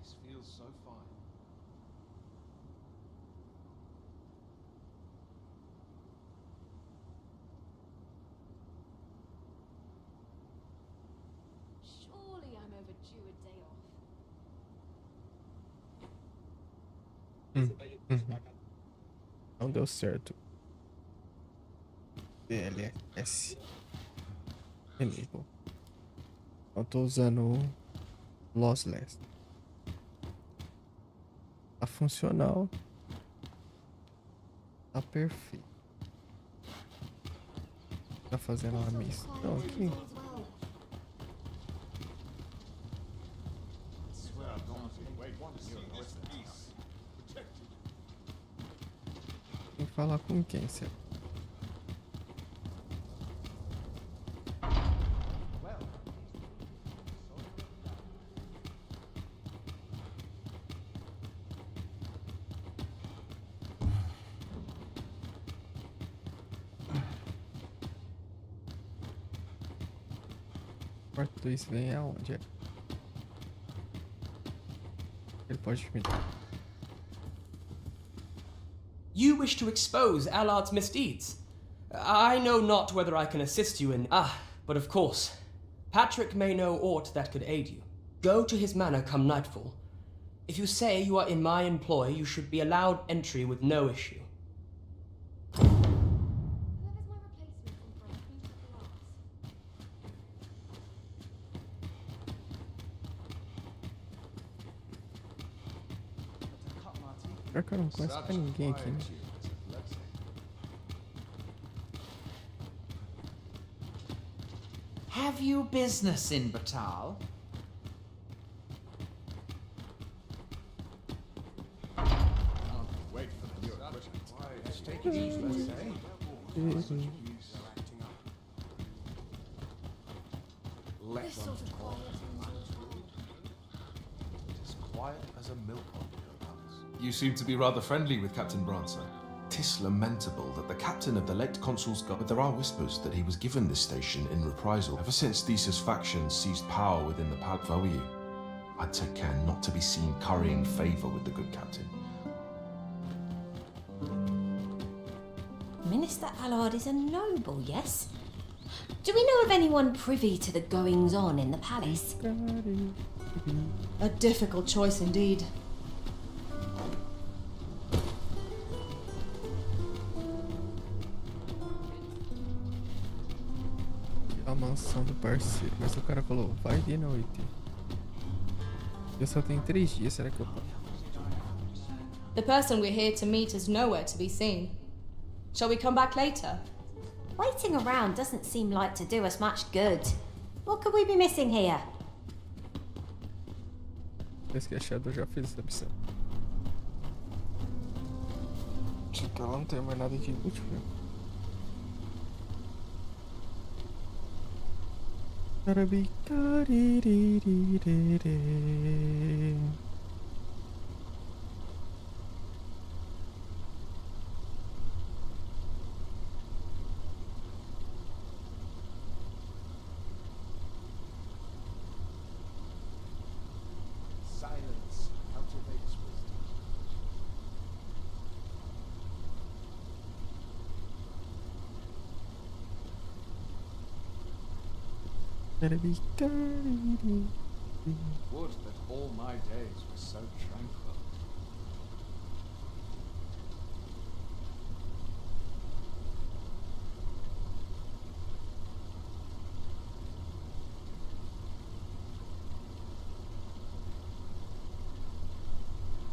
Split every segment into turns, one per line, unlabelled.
place feels so fine.
Surely I'm overdue a day off.
Não deu certo. DLS. Enable. Eu tô usando o Lossless. Tá funcional. Tá perfeito. Tá fazendo uma missão aqui. Tem que falar com quem, será? Quarto 2 vem aonde? Ele pode me dar.
You wish to expose Allard's misdeeds? I know not whether I can assist you in... but of course. Patrick may know aught that could aid you. Go to his manor come nightfall. If you say you are in my employ, you should be allowed entry with no issue.
Whoever's my replacement on Bright, who took the last?
Pior que eu não conheço pra ninguém aqui, né?
Have you business in Batal?
Wait for the new equipment. Let's take it easy, let's say. Let
This
them
sort of
talk.
quiet and
As quiet as a milk pond, hereabouts. You seem to be rather friendly with Captain Brancer. 'Tis lamentable that the captain of the late consul's got, but there are whispers that he was given this station in reprisal. Ever since Thesa's faction seized power within the Palace, if I were you, I'd take care not to be seen currying favour with the good captain.
Minister Allard is a noble, yes? Do we know of anyone privy to the goings-on in the palace?
A difficult choice indeed.
A mansão do parceiro. Mas o cara falou, vai de noite. Eu só tenho 3 dias, será que eu posso?
The person we're here to meet is nowhere to be seen. Shall we come back later?
Waiting around doesn't seem like to do us much good. What could we be missing here?
Parece que a Shadow já fez essa missão. Acho que ela não tem mais nada de útil, viu?
Silence cultivates wisdom. Would that all my days were so tranquil.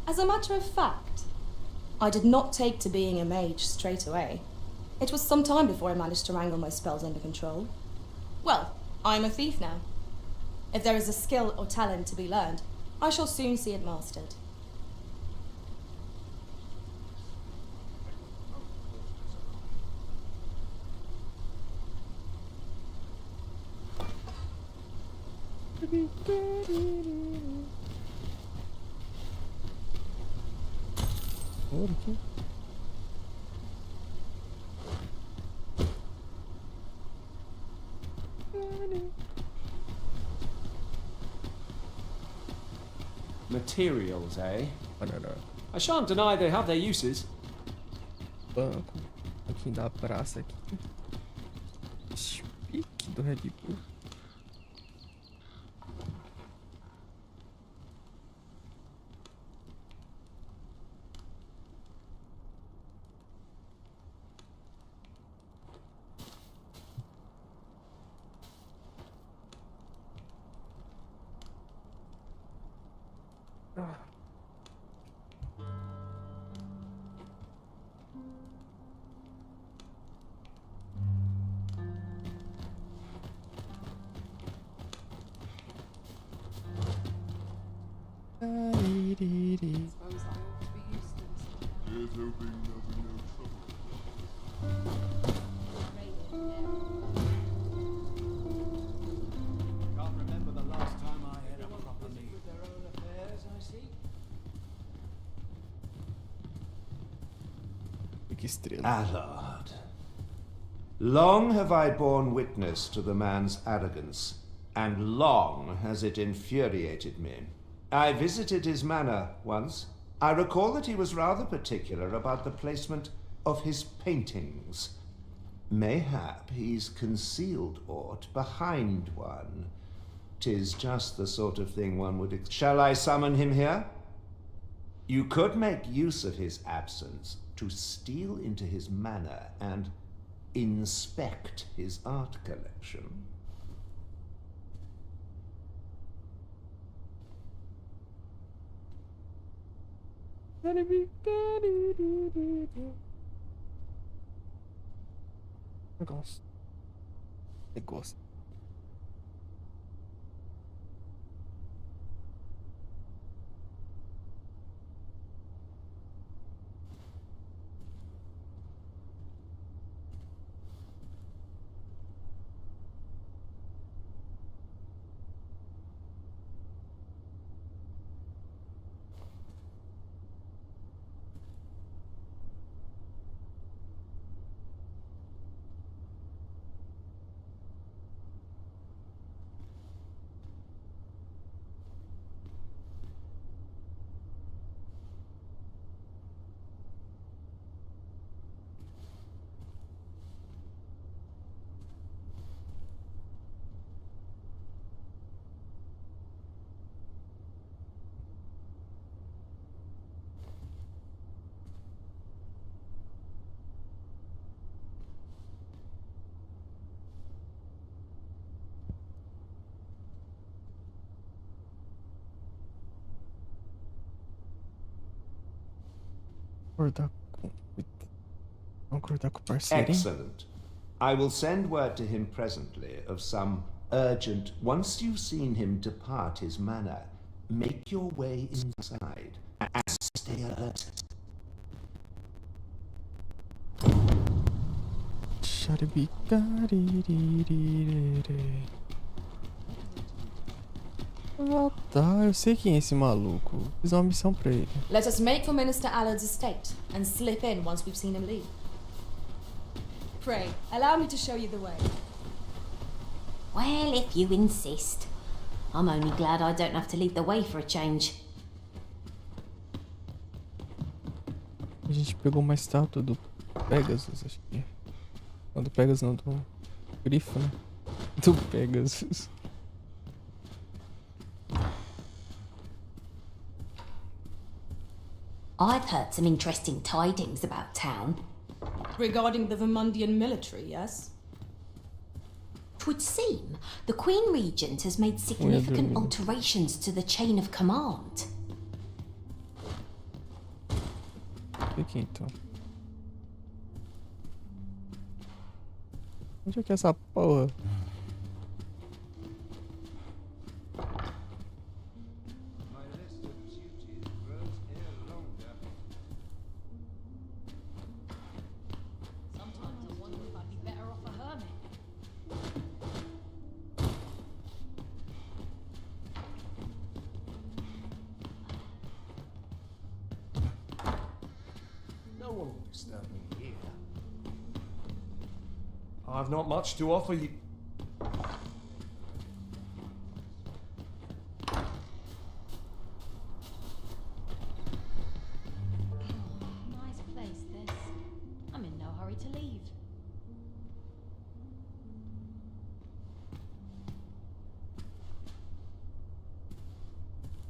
As a matter of fact, I did not take to being a mage straight away. It was some time before I managed to wrangle my spells under control. Well, I'm a thief now. If there is a skill or talent to be learned, I shall soon see it mastered.
Ouro aqui.
Materials, eh?
Parará.
I shan't deny they have their uses.
Banco. Um pouquinho da praça aqui. Pique do Red Bull.
Can't remember the last time I had a proper meal. With their own affairs, I see.
Que estrela.
Allard. Long have I borne witness to the man's arrogance, and long has it infuriated me. I visited his manor once. I recall that he was rather particular about the placement of his paintings. Mayhap he's concealed aught behind one. 'Tis just the sort of thing one would Shall I summon him here? You could make use of his absence to steal into his manor and inspect his art collection.
Negócio. Negócio. Acordar com. Acordar com o parceiro.
Excellent. I will send word to him presently of some urgent. Once you've seen him depart his manor, make your way inside and stay alert.
Ah, tá. Eu sei quem é esse maluco. Fiz uma missão pra ele.
Let us make for Minister Allard's estate and slip in once we've seen him leave. Pray, allow me to show you the way.
Well, if you insist. I'm only glad I don't have to lead the way for a change.
A gente pegou uma estátua do Pegasus, acho que. Não, do Pegasus não, do Grifo, né? Do Pegasus.
I've heard some interesting tidings about town.
Regarding the Vermundian military, yes?
'Twould seem the Queen Regent has made significant alterations to the chain of command.
Aqui então. Onde é que é essa porra?
My list of duties grows here longer.
Sometimes I wonder if I'd be better off a hermit.
No one will disturb me here. I've not much to offer you.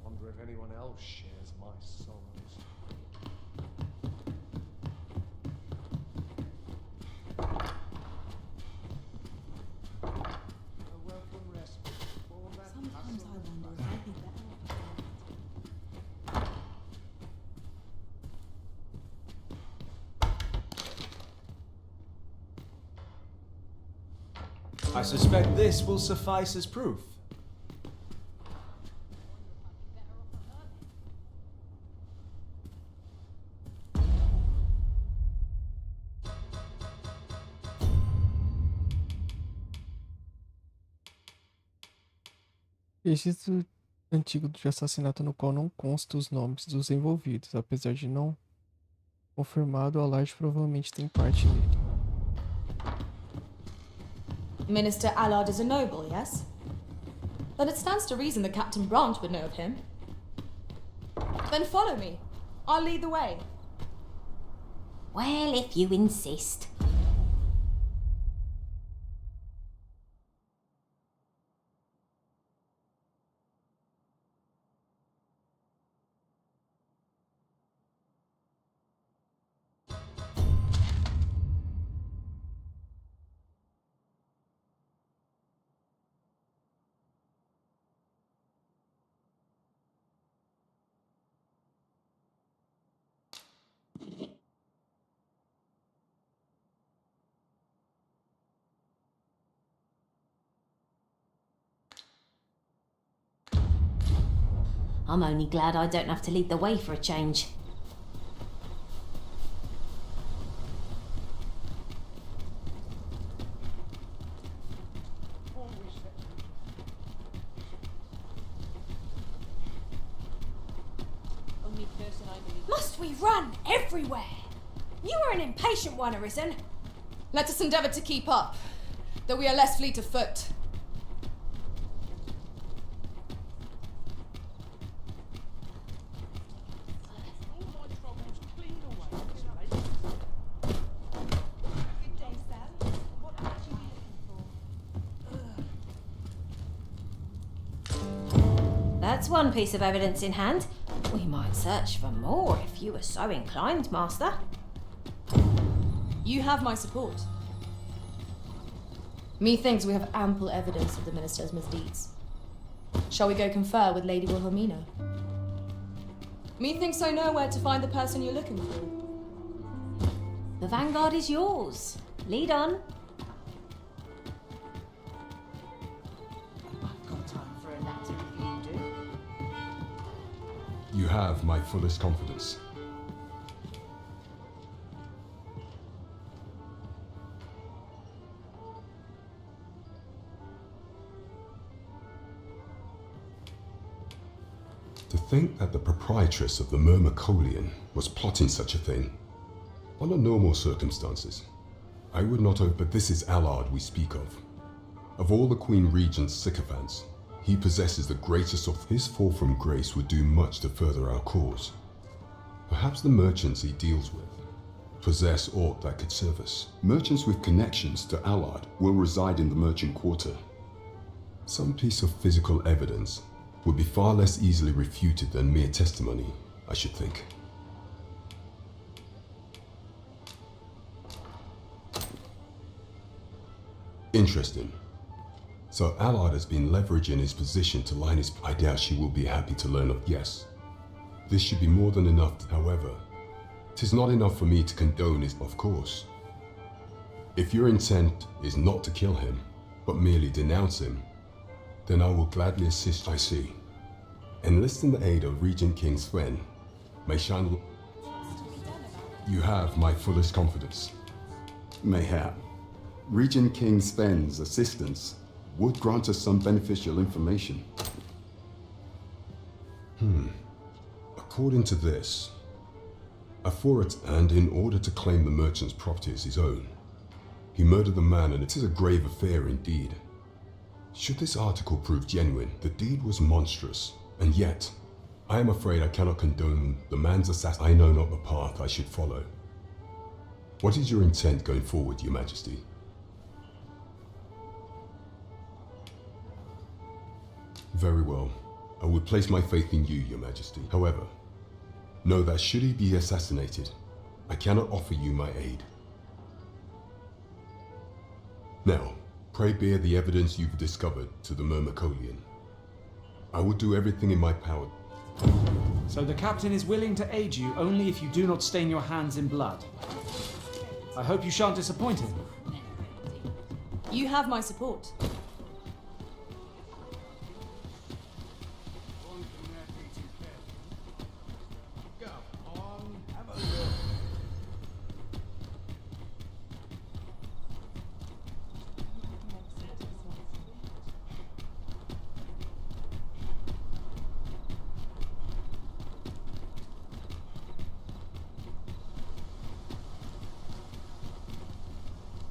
wonder if anyone else shares my sorrows. A welcome respite from all that
Sometimes I
hustle and
wonder if
bustle.
I'd be better off.
I suspect this will suffice as proof.
Registro antigo de assassinato no qual não consta os nomes dos envolvidos, apesar de não confirmado, Allard provavelmente tem parte nele.
Minister Allard is a noble, yes? Then it stands to reason that Captain Branch would know of him. Then follow me. I'll lead the way.
Well, if you insist. I'm only glad I don't have to lead the way for a change.
Must we run everywhere? You are an impatient one, Arisen.
Let us endeavour to keep up, though we are less fleet of foot.
That's one piece of evidence in hand. We might search for more if you were so inclined, Master.
You have my support. Methinks we have ample evidence of the minister's misdeeds. Shall we go confer with Lady Wilhelmina? Methinks I know where to find the person you're looking for.
The vanguard is yours. Lead on.
I've got time for a natter if you do.
You have my fullest confidence. To think that the proprietress of the Myrmecolian was plotting such a thing. Under normal circumstances, I would not have, but this is Allard we speak of. Of all the Queen Regent's sycophants, he possesses the greatest of his fall from grace would do much to further our cause. Perhaps the merchants he deals with possess aught that could serve us. Merchants with connections to Allard will reside in the merchant quarter. Some piece of physical evidence would be far less easily refuted than mere testimony, I should think. Interesting. So Allard has been leveraging his position to line his... I doubt she will be happy to learn of... Yes. This should be more than enough, however. 'Tis not enough for me to condone his... Of course. If your intent is not to kill him, but merely denounce him, then I will gladly assist. I see. Enlist in the aid of Regent King Sven. May shine... You have my fullest confidence. Mayhap. Regent King Sven's assistance would grant us some beneficial information. According to this, Aforit, and in order to claim the merchant's property as his own, he murdered the man, and it is a grave affair indeed. Should this article prove genuine, the deed was monstrous, and yet, I am afraid I cannot condone the man's assassin. I know not the path I should follow. What is your intent going forward, Your Majesty? Very well. I would place my faith in you, Your Majesty. However, know that should he be assassinated, I cannot offer you my aid. Now, pray bear the evidence you've discovered to the Myrmecolian. I will do everything in my power.
So the captain is willing to aid you only if you do not stain your hands in blood. I hope you shan't disappoint him.
You have my support.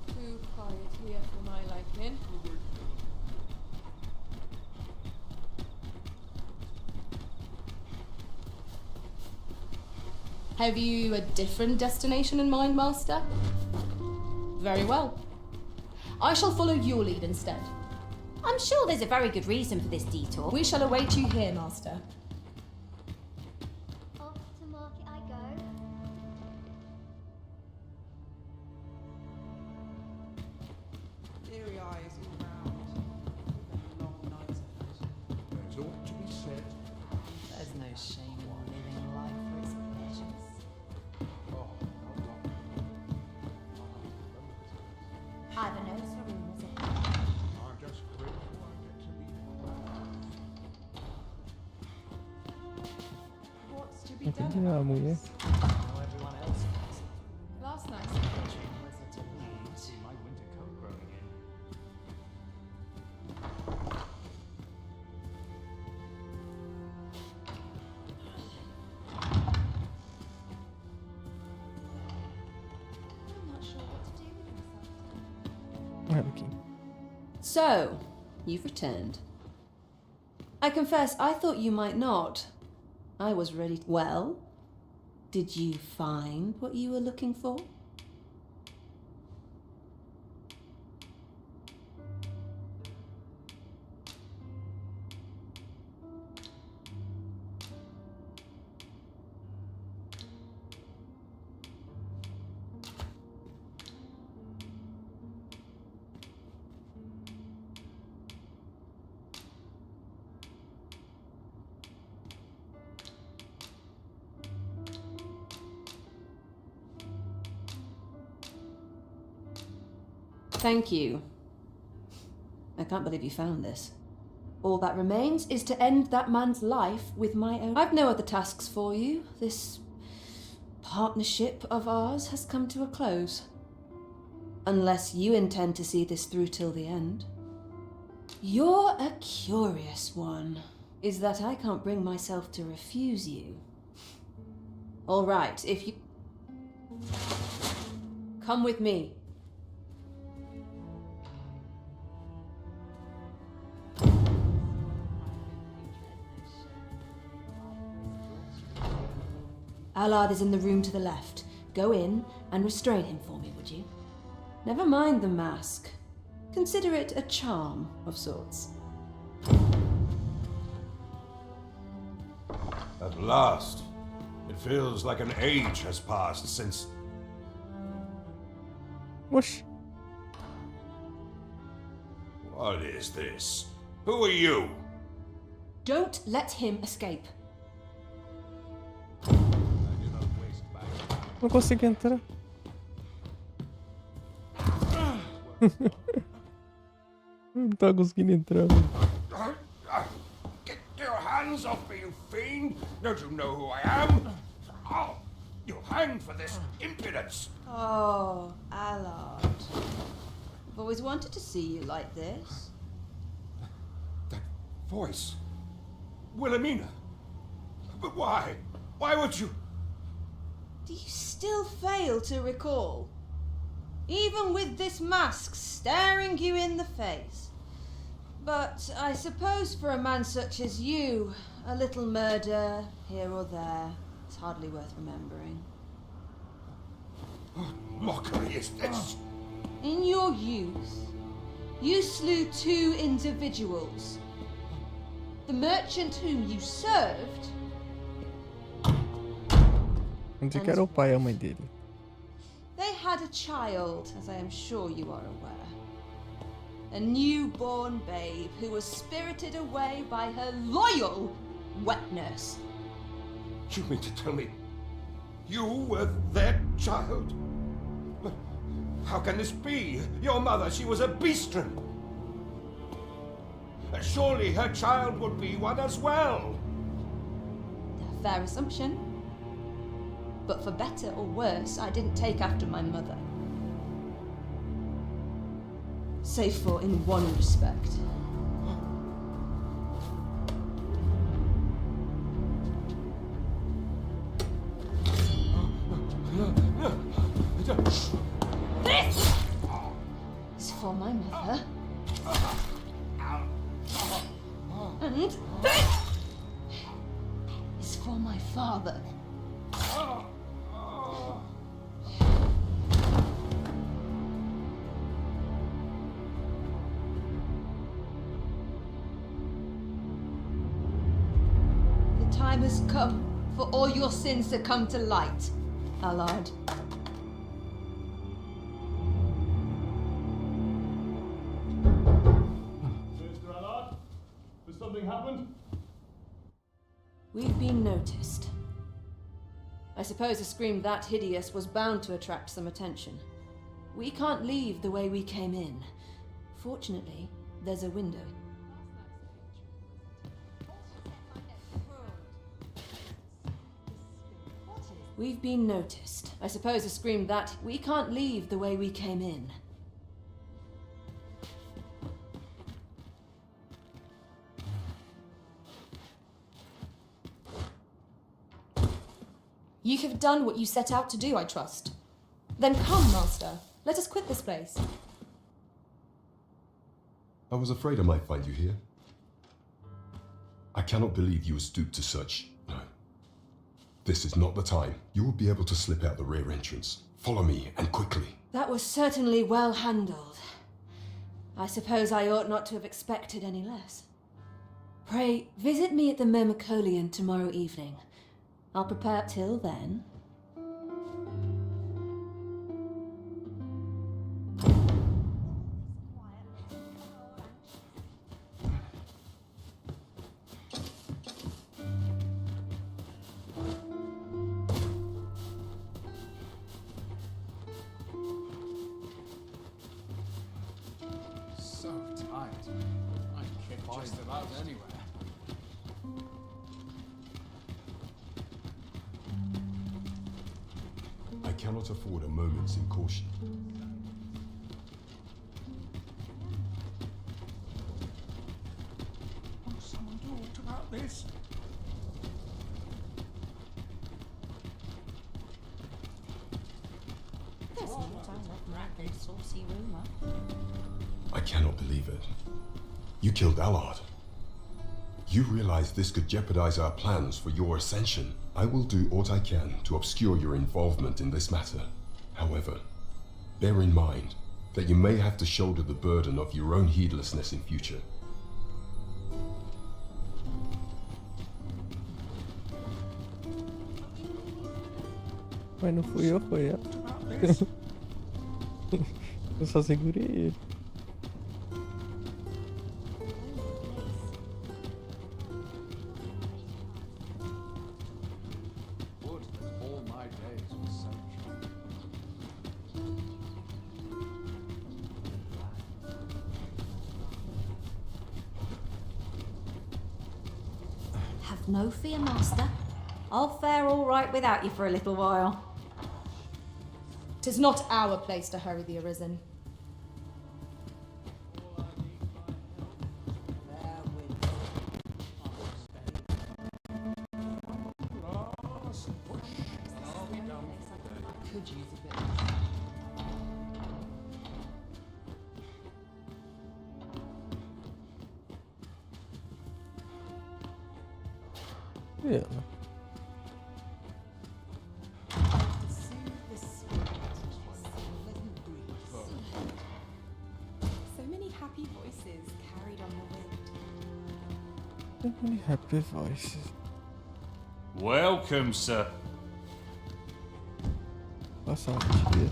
Too quiet here for my liking.
Have you a different destination in mind, Master? Very well. I shall follow your lead instead.
I'm sure there's a very good reason for this detour.
We shall await you here, Master.
Off to market I go.
Teary eyes all round. Long nights ahead.
There's ought to be said.
There's no shame in living life for its pleasures.
Oh, hold on.
I've a note for rumors of
I'm just grateful I get to be
What's to be
Entendi
done?
a mulher.
How everyone else feels.
Last night's
Dream was a delight.
See my winter coat growing in.
I'm not sure what to do with myself.
Olha aqui.
So, you've returned. I confess, I thought you might not. I was ready. Well, did you find what you were looking for? Thank you. I can't believe you found this. All that remains is to end that man's life with my own. I've no other tasks for you. This partnership of ours has come to a close. Unless you intend to see this through till the end. You're a curious one. Is that I can't bring myself to refuse you. All right, if you... Come with me. Allard is in the room to the left. Go in and restrain him for me, would you? Never mind the mask. Consider it a charm of sorts.
At last. It feels like an age has passed since...
Oxi.
What is this? Who are you?
Don't let him escape.
Não consigo entrar. Não tá conseguindo entrar.
Get your hands off me, you fiend! Don't you know who I am? Oh, you'll hang for this impudence!
Oh, Allard. I've always wanted to see you like this.
That voice. Wilhelmina. But why? Why would you...
Do you still fail to recall? Even with this mask staring you in the face. But I suppose for a man such as you, a little murder here or there is hardly worth remembering.
What mockery is this?
In your youth, you slew 2 individuals. The merchant whom you served.
Vamos dizer que era o pai e a mãe dele.
They had a child, as I am sure you are aware. A newborn babe who was spirited away by her loyal wet nurse.
You mean to tell me you were their child? But how can this be? Your mother, she was a beastren. Surely her child would be one as well.
A fair assumption. But for better or worse, I didn't take after my mother. Save for in one respect. This is for my mother. And this is for my father. The time has come for all your sins to come to light, Allard.
Mr. Allard, has something happened?
We've been noticed. I suppose a scream that hideous was bound to attract some attention. We can't leave the way we came in. Fortunately, there's a window. We've been noticed. I suppose a scream that we can't leave the way we came in.
You have done what you set out to do, I trust. Then come, Master. Let us quit this place.
I was afraid I might find you here. I cannot believe you would stoop to such. No. This is not the time. You will be able to slip out the rear entrance. Follow me, and quickly.
That was certainly well handled. I suppose I ought not to have expected any less. Pray, visit me at the Myrmicolion tomorrow evening. I'll prepare till then.
So tight. I kick just about anywhere.
I cannot afford a moment's incaution.
Will someone do aught about this?
There's no doubt of a saucy rumour.
I cannot believe it. You killed Allard. You realize this could jeopardize our plans for your ascension. I will do what I can to obscure your involvement in this matter. However, bear in mind that you may have to shoulder the burden of your own heedlessness in future.
Mas não fui eu, foi ela. Eu só segurei ele.
Would that all my days were such.
Have no fear, Master. I'll fare all right without you for a little while.
'Tis not our place to hurry the Arisen.
Could use a bit.
Yeah.
So many happy voices carried on the wind.
Only happy voices.
Welcome, sir.
Passa um dia.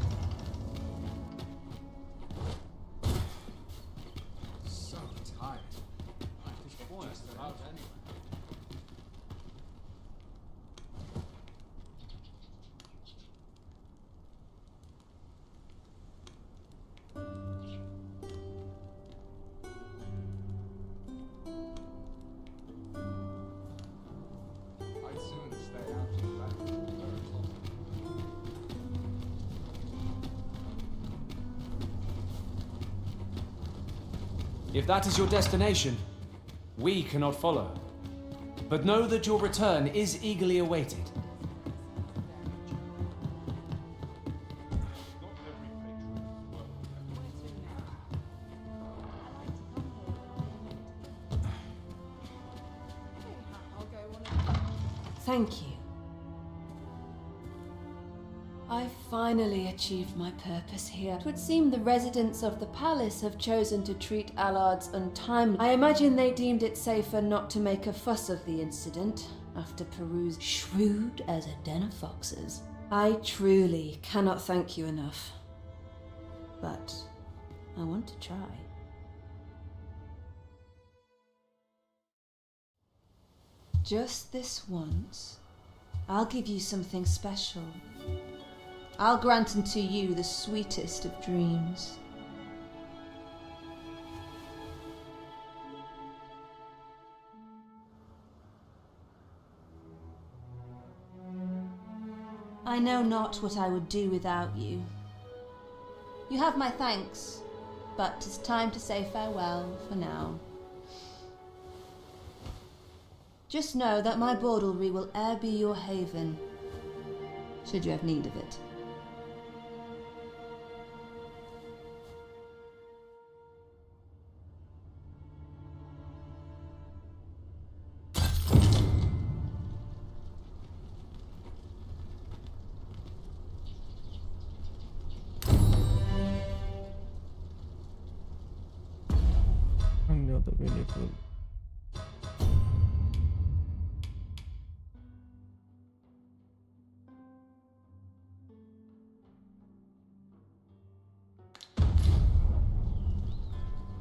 So tired. Just about anyway. I'd sooner stay out of that very close.
If that is your destination, we cannot follow. But know that your return is eagerly awaited.
Thank you. I finally achieved my purpose here. It would seem the residents of the palace have chosen to treat Allard's untimely. I imagine they deemed it safer not to make a fuss of the incident after Peru's shrewd as a den of foxes. I truly cannot thank you enough. But I want to try. Just this once, I'll give you something special. I'll grant unto you the sweetest of dreams. I know not what I would do without you. You have my thanks, but 'tis time to say farewell for now. Just know that my baudelry will e'er be your haven, should you have need of it.
Anel da Benevolência.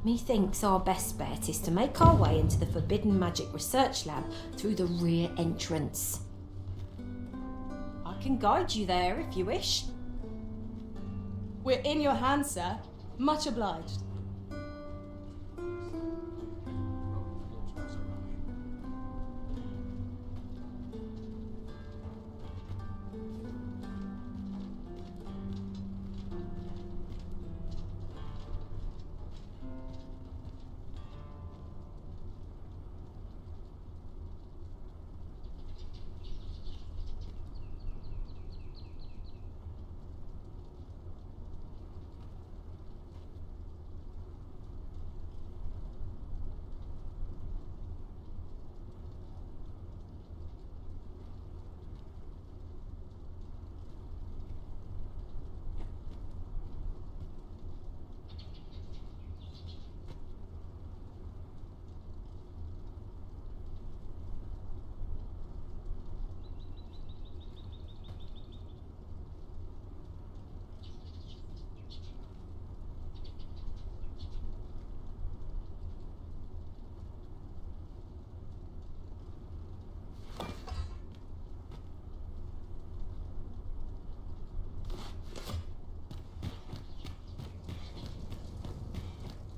Methinks our best bet is to make our way into the Forbidden Magic Research Lab through the rear entrance. I can guide you there if you wish.
We're in your hands, sir. Much obliged.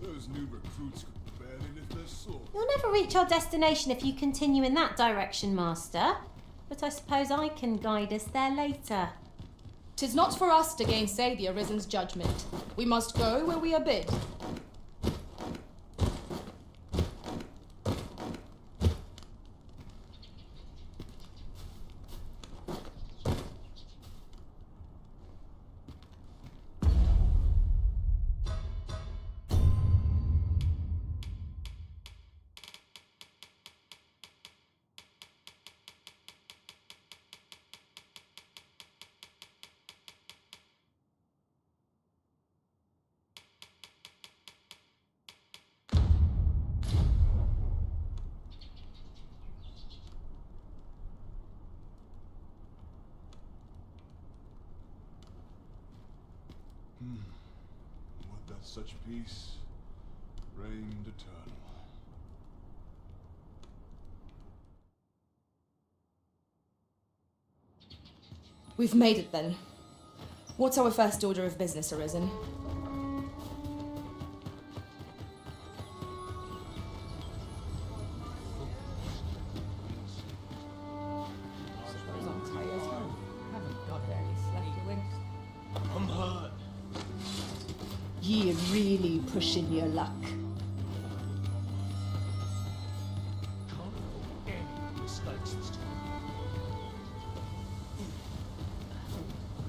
Those new recruits could barely lift their sword.
You'll never reach our destination if you continue in that direction, Master. But I suppose I can guide us there later.
'Tis not for us to gainsay the Arisen's judgment. We must go where we are bid.
such peace reigned eternal.
We've made it then. What's our first order of business, Arisen?
I'm hurt.
Ye really pushing your luck.
Can't afford any mistakes this time.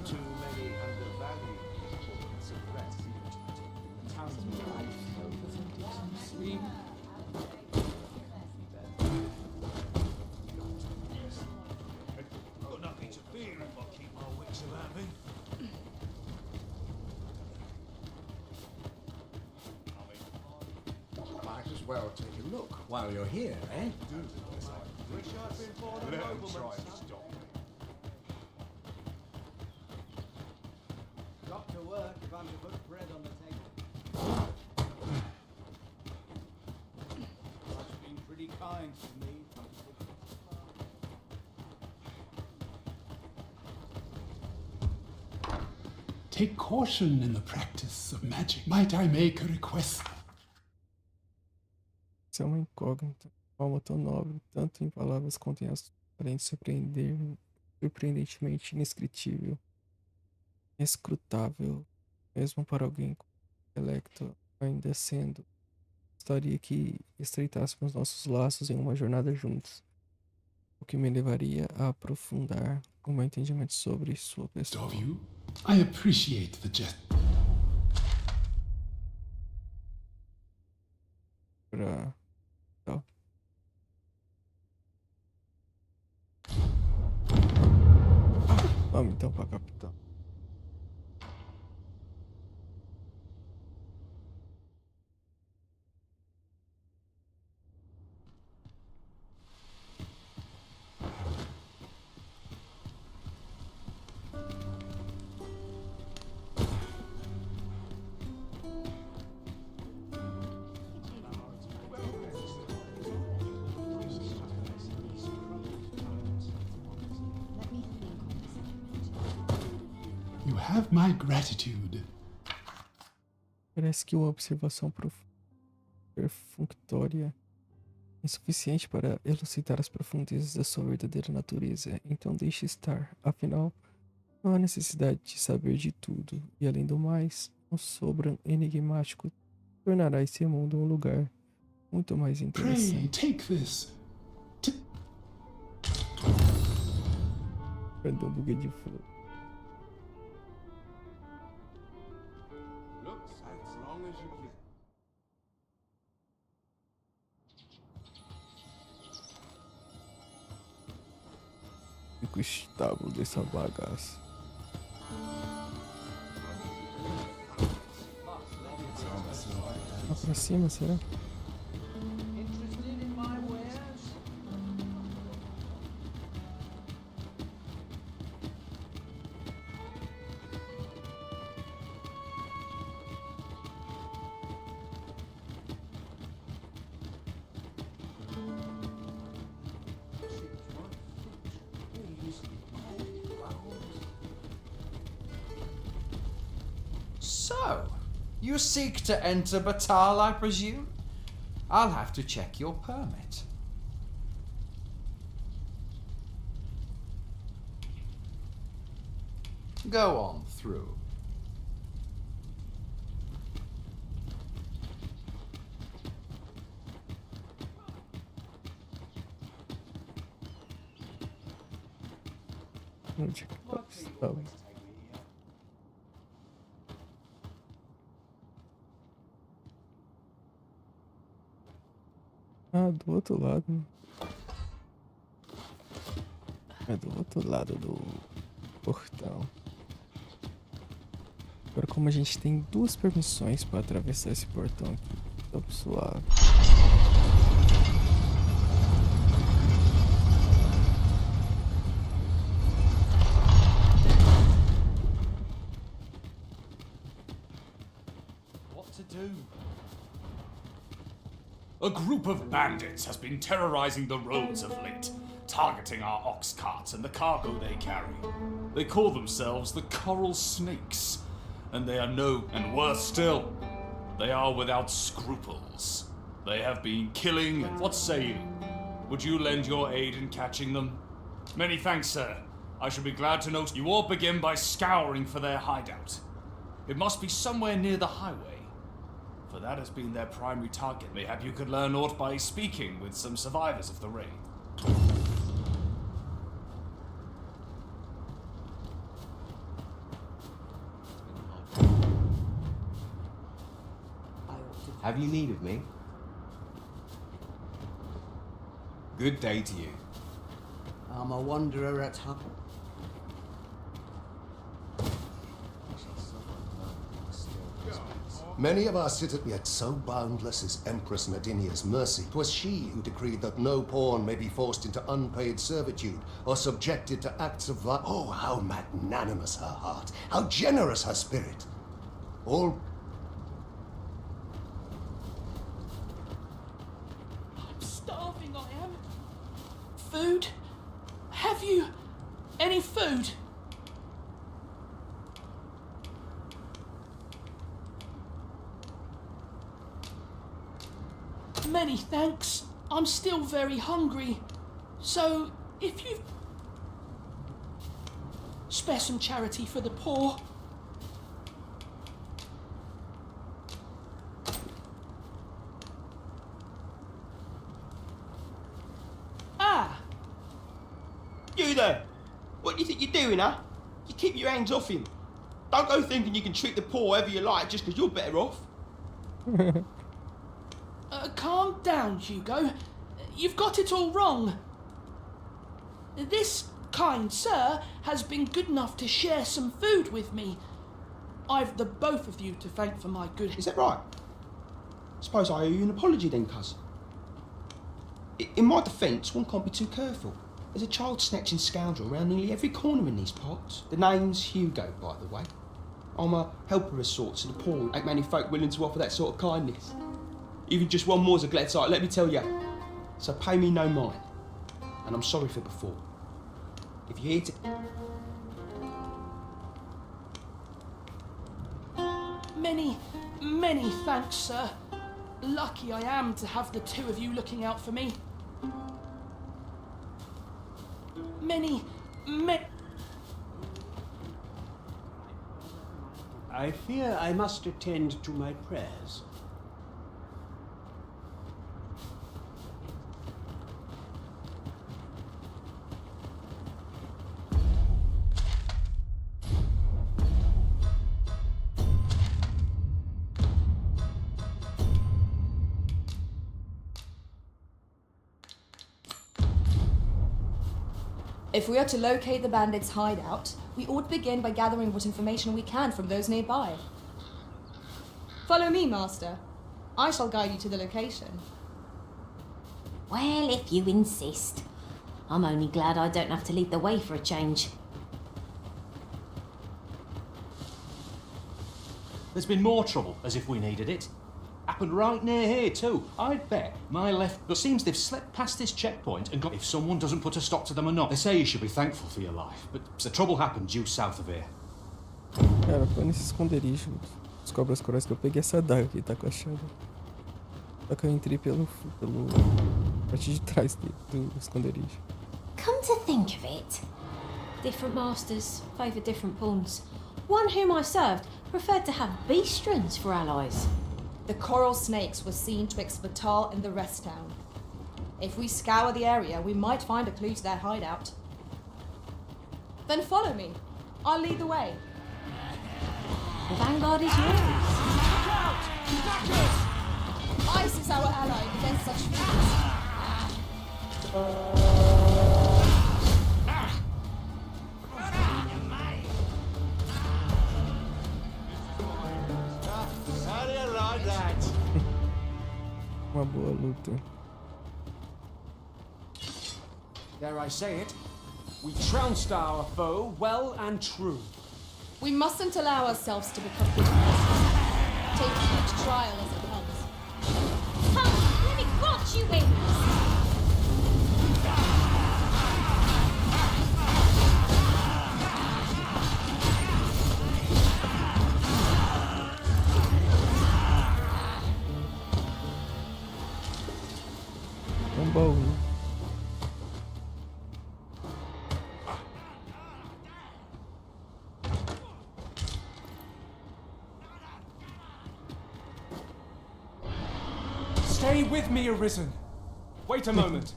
Too many undervalued people can suppress the townsman.
Got nothing to fear if I keep my wits about me.
Might as well take a look while you're here, eh?
Wish I'd been born a
Let 'em
nobleman,
try to
son.
stop me.
Got to work if I'm to put bread on the table. Life's been pretty kind to me.
Take caution in the practice of magic. Might I make a request?
Isso é uma incógnita. Alma tão nobre, tanto em palavras quanto em ações, além de surpreendentemente inescritível, inescrutável, mesmo para alguém com intelecto ainda sendo. Gostaria que estreitássemos nossos laços em uma jornada juntos, o que me levaria a aprofundar o meu entendimento sobre sua pessoa.
Of you, I appreciate the jest.
Pra... Tal. Vamos então pra capital.
You have my gratitude.
Parece que uma observação perfunctória é suficiente para elucidar as profundezas da sua verdadeira natureza. Então deixe estar. Afinal, não há necessidade de saber de tudo. E além do mais, um sobra enigmático tornará esse mundo um lugar muito mais
Pray,
interessante.
take this.
Perdão, buguei de flor.
Looks as long as you can.
Fica o estábulo dessa bagaça. Lá pra cima, será?
Interested in my wares?
So, you seek to enter Batal, I presume? I'll have to check your permit. Go on through.
Onde é que tá o estábulo? Ah, do outro lado. Né? É do outro lado do portão. Agora, como a gente tem 2 permissões para atravessar esse portão aqui, tá suave.
What to
A group of bandits has been terrorizing the roads of late, targeting our ox carts and the cargo they carry. They call themselves the Coral Snakes, and they are and worse still, they are without scruples. They have been killing. What say you? Would you lend your aid in catching them? Many thanks, sir. I shall be glad to note you all begin by scouring for their hideout. It must be somewhere near the highway, for that has been their primary target. Mayhap you could learn aught by speaking with some survivors of the raid.
Have you need of me?
Good day to you.
I'm a wanderer at heart.
Many of our citizens, yet so boundless is Empress Nadinia's mercy. 'Twas she who decreed that no pawn may be forced into unpaid servitude or subjected to acts of violence. Oh, how magnanimous her heart, how generous her spirit. All
Starving I am. Food? Have you any food? Many thanks. I'm still very hungry. So, if you spare some charity for the poor.
You there! What do you think you're doing, huh? You keep your hands off him. Don't go thinking you can treat the poor however you like just because you're better off.
Calm down, Hugo. You've got it all wrong. This kind sir has been good enough to share some food with me. I've the both of you to thank for my good...
Is that right? Suppose I owe you an apology then, cuz. In my defence, one can't be too careful. There's a child-snatching scoundrel around nearly every corner in these parts. The name's Hugo, by the way. I'm a helper of sorts to the poor. Ain't many folk willing to offer that sort of kindness. Even just one more's a glad sight, let me tell you. So pay me no mind. And I'm sorry for before. If you're here to...
Many thanks, sir. Lucky I am to have the two of you looking out for me. Many...
I fear I must attend to my prayers.
If we are to locate the bandits' hideout, we ought to begin by gathering what information we can from those nearby. Follow me, Master. I shall guide you to the location.
Well, if you insist. I'm only glad I don't have to lead the way for a change.
There's been more trouble, as if we needed it. Happened right near here, too. I'd bet my left... But seems they've slept past this checkpoint and got... If someone doesn't put a stop to them or not. They say you should be thankful for your life, but the trouble happened due south of here.
Cara, foi nesse esconderijo dos cobras corais que eu peguei essa daga que tá com a chave. Só que eu entrei pelo parte de trás do esconderijo.
Come to think of it, different masters favour different pawns. One whom I served preferred to have beastrons for allies.
The Coral Snakes were seen twixt Batal and the rest town. If we scour the area, we might find a clue to their hideout. Then follow me. I'll lead the way.
The vanguard is yours.
Look out! Attackers! Ice is our ally against such feats.
How do you like that?
Uma boa luta.
Dare I say it, we trounced our foe well and true.
We mustn't allow ourselves to become bitter. Take each trial as it comes.
Come, let me go! Statue wins!
Um baú.
Stay with me, Arisen. Wait a moment.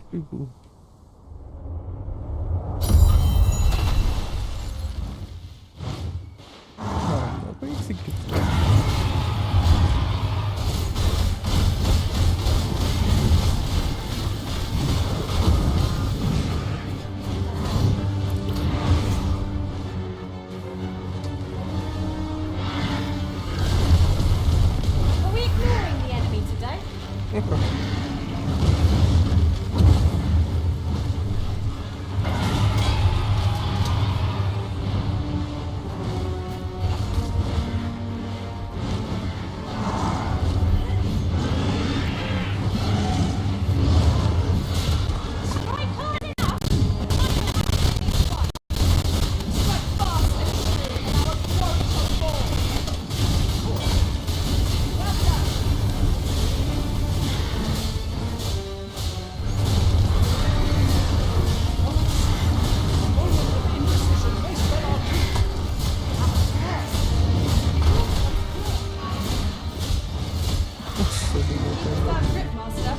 Calma, por que você gritou?
Are we ignoring the enemy today?
That grip, Master.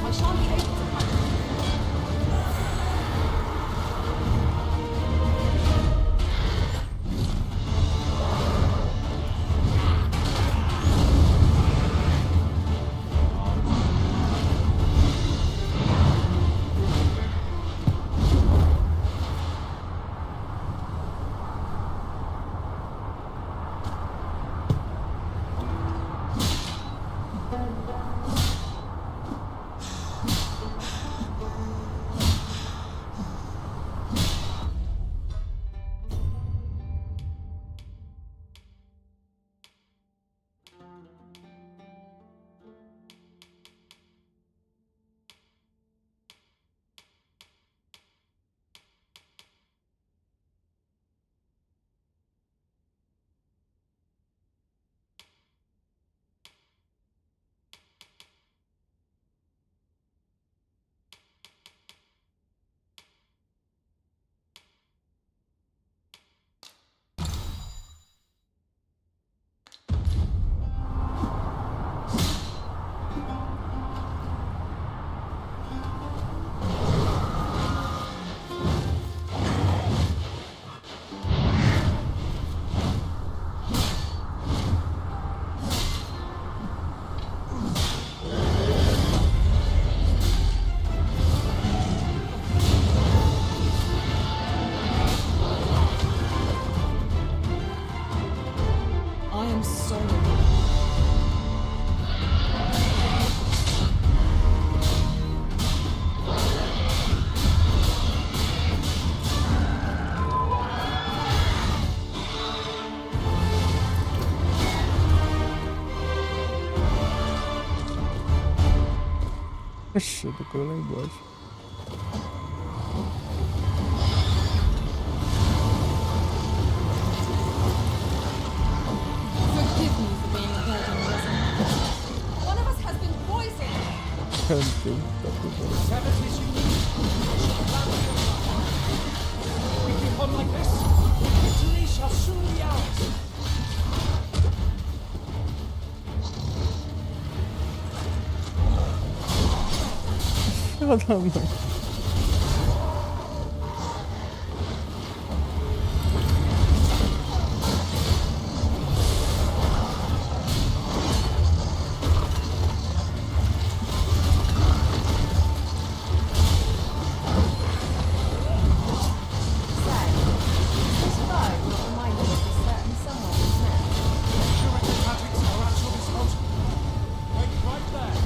I shan't be able to catch it. I am sorry.
Oxe, tocou lá embaixo.
Forgive me for being a burden, Arisen. One of us has been poisoned.
Cantei, tá tudo bem.
Savages you need. We keep on like this, victory shall soon be ours.
Filha da mãe.
This bow will remind us of a certain someone we've met.
Security tactics are at your disposal. Wait right there.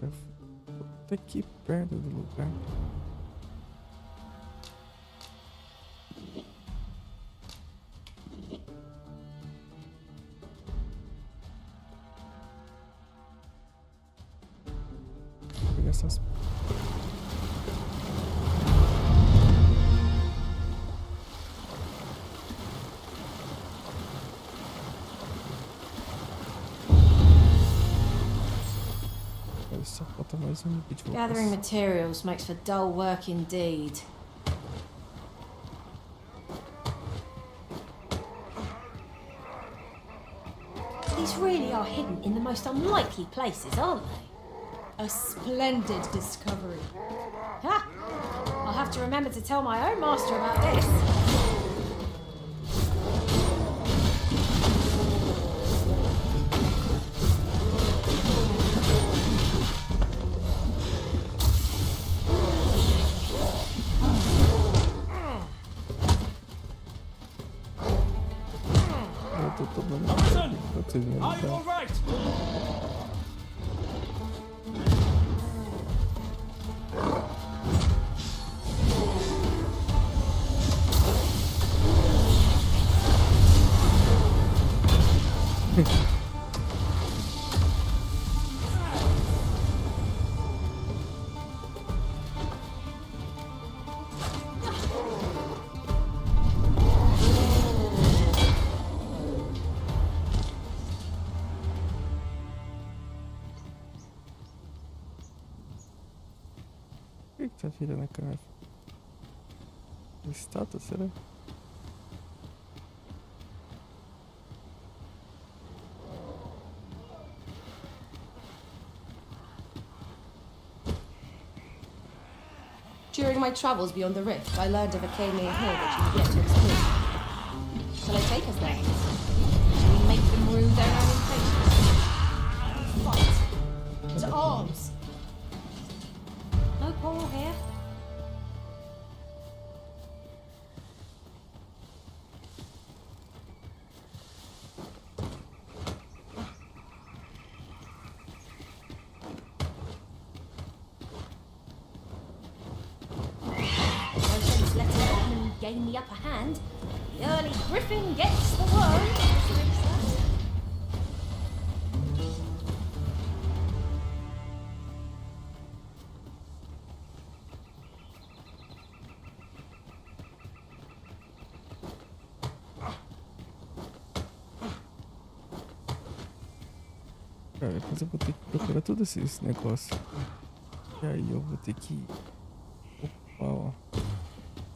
cara. Tô aqui perto do lugar. Vou pegar essas. Só falta mais um vídeo.
Gathering materials makes for dull work indeed. These really are hidden in the most unlikely places, aren't they?
A splendid discovery.
Ha! I'll have to remember to tell my own master about this.
Are you all right?
O que tá virando a cara? Estátua, será?
During my travels beyond the rift, I learned of a cave near here that you have yet to explore. Shall I take us there?
Shall we make them rue their own impatience?
Fight! To arms!
No quarrel here. Letting them gain the upper hand. The early griffin gets the worm.
Cara, depois eu vou ter que procurar todos esses negócios. E aí eu vou ter que upar, ó,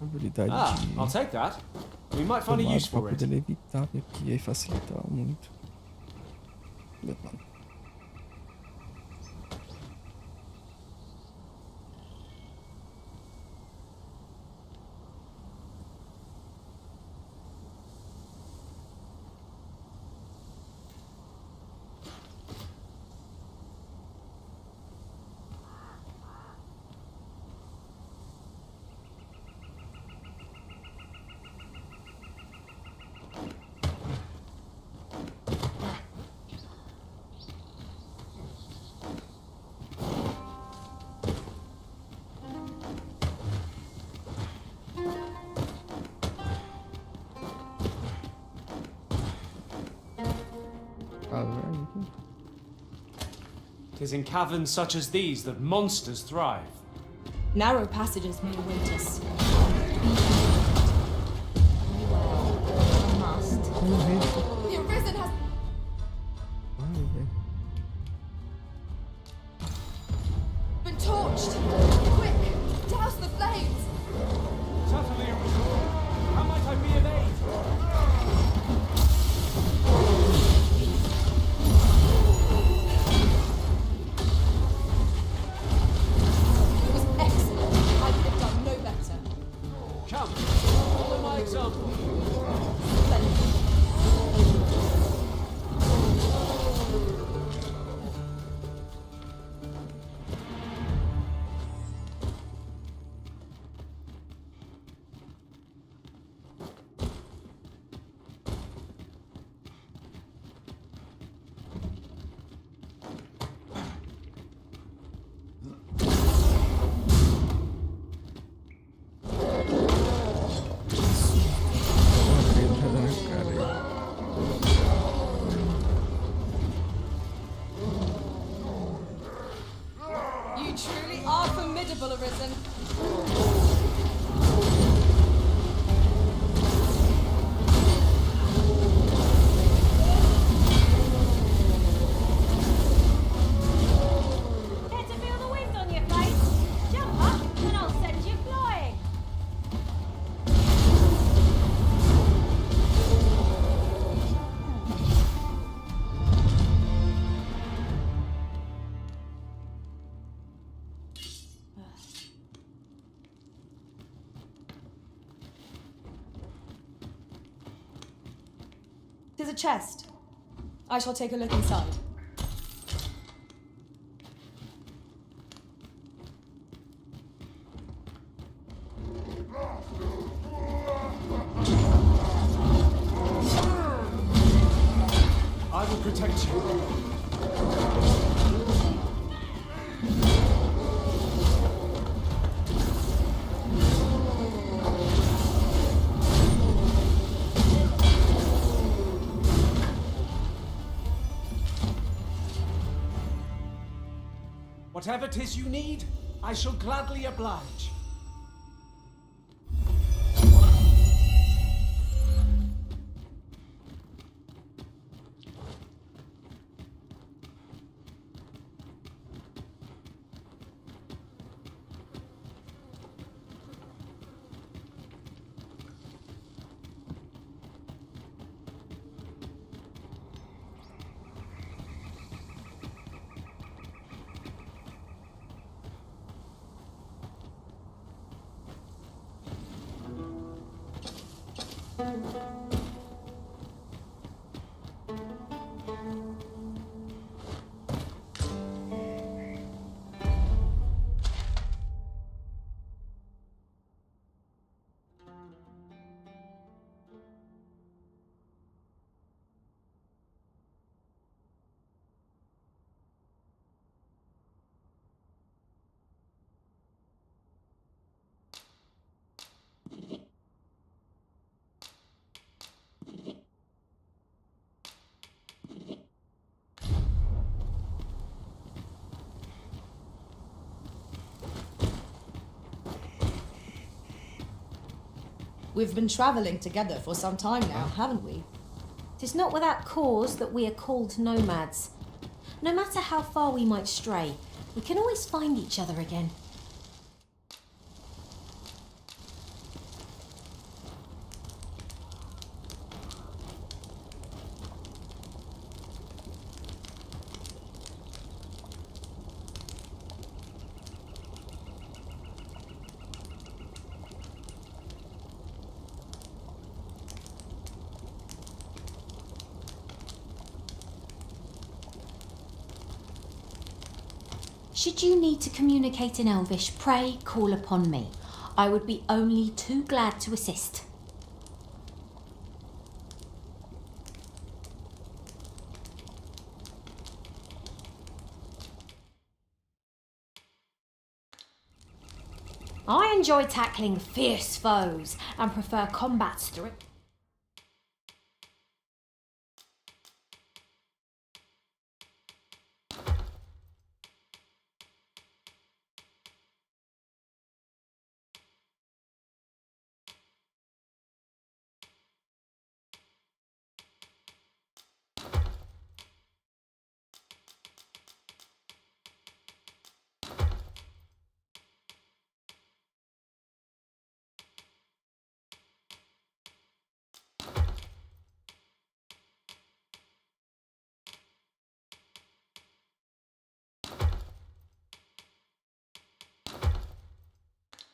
a habilidade de
I'll take that. We might find a
tomar
use
pra
for it.
poder levitar aqui e facilitar muito. Levando.
Tis in caverns such as these that monsters thrive.
Narrow passages may await us.
Must.
The arisen has... been torched! Quick! Douse the flames!
Certainly, how might I be of aid?
It was excellent. I could have done no better. 'Tis a chest. I shall take a look inside.
I will protect you. Whatever 'tis you need, I shall gladly oblige.
We've been travelling together for some time now, haven't we?
'Tis not without cause that we are called nomads. No matter how far we might stray, we can always find each other again. Should you need to communicate in Elvish, pray call upon me. I would be only too glad to assist. I enjoy tackling fierce foes and prefer combats through.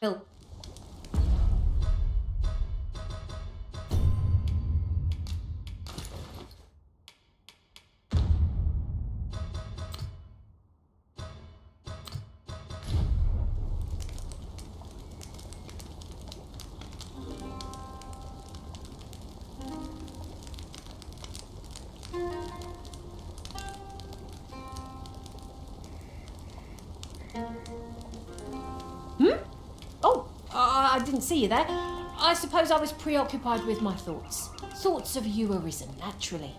Bill. I didn't see you there. I suppose I was preoccupied with my thoughts. Thoughts of you arisen naturally.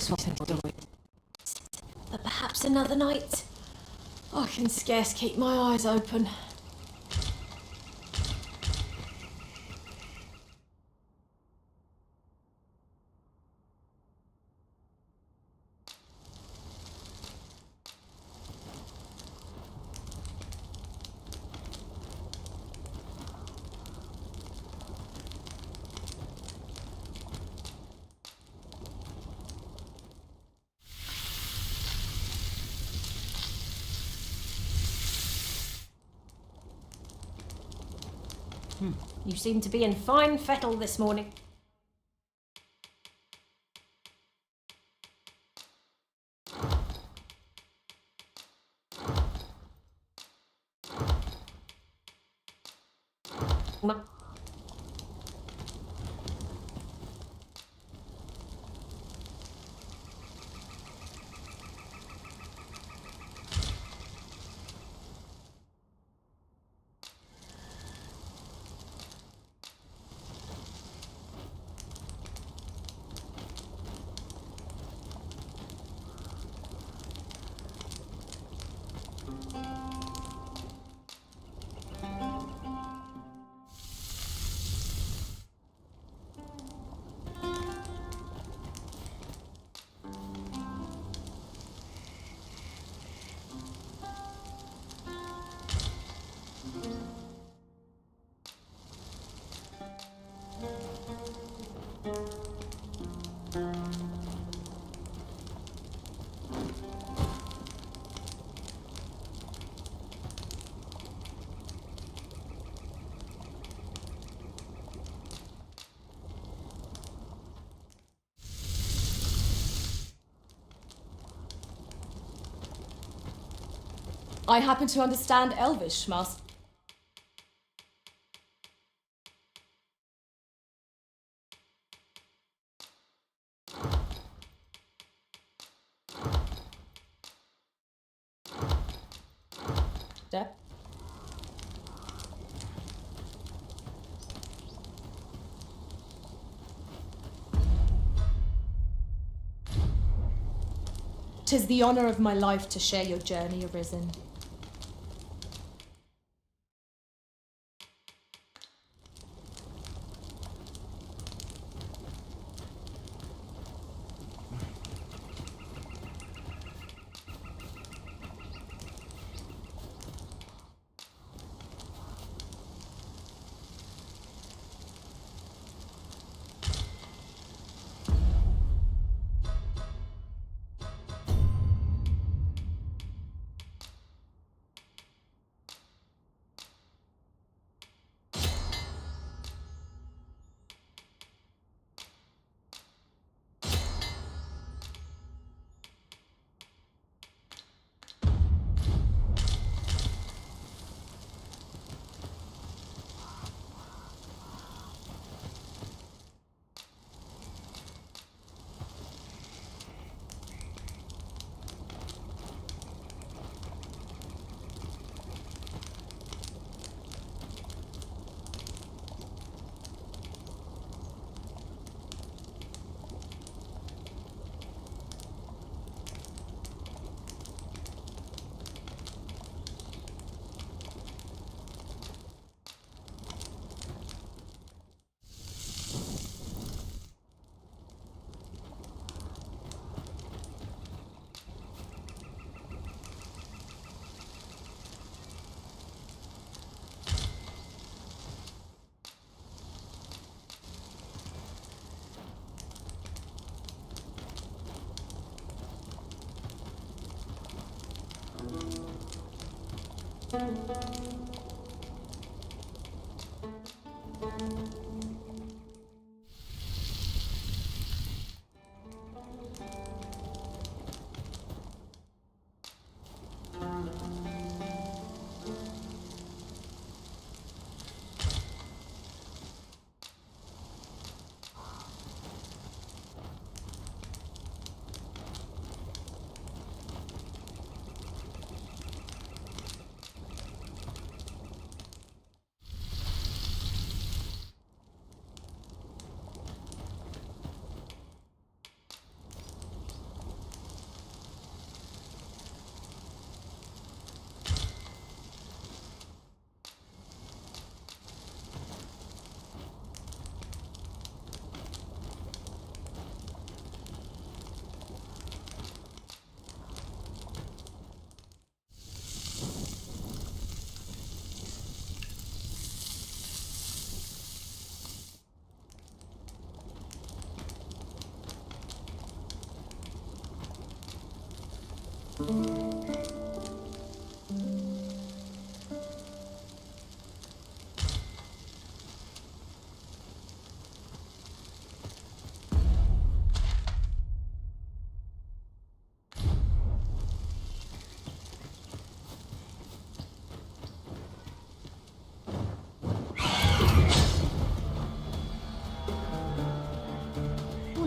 But perhaps another night. I can scarce keep my eyes open. You seem to be in fine fettle this morning.
I happen to understand Elvish, Master. "'Tis the honour of my life to share your journey, Arisen.
We'll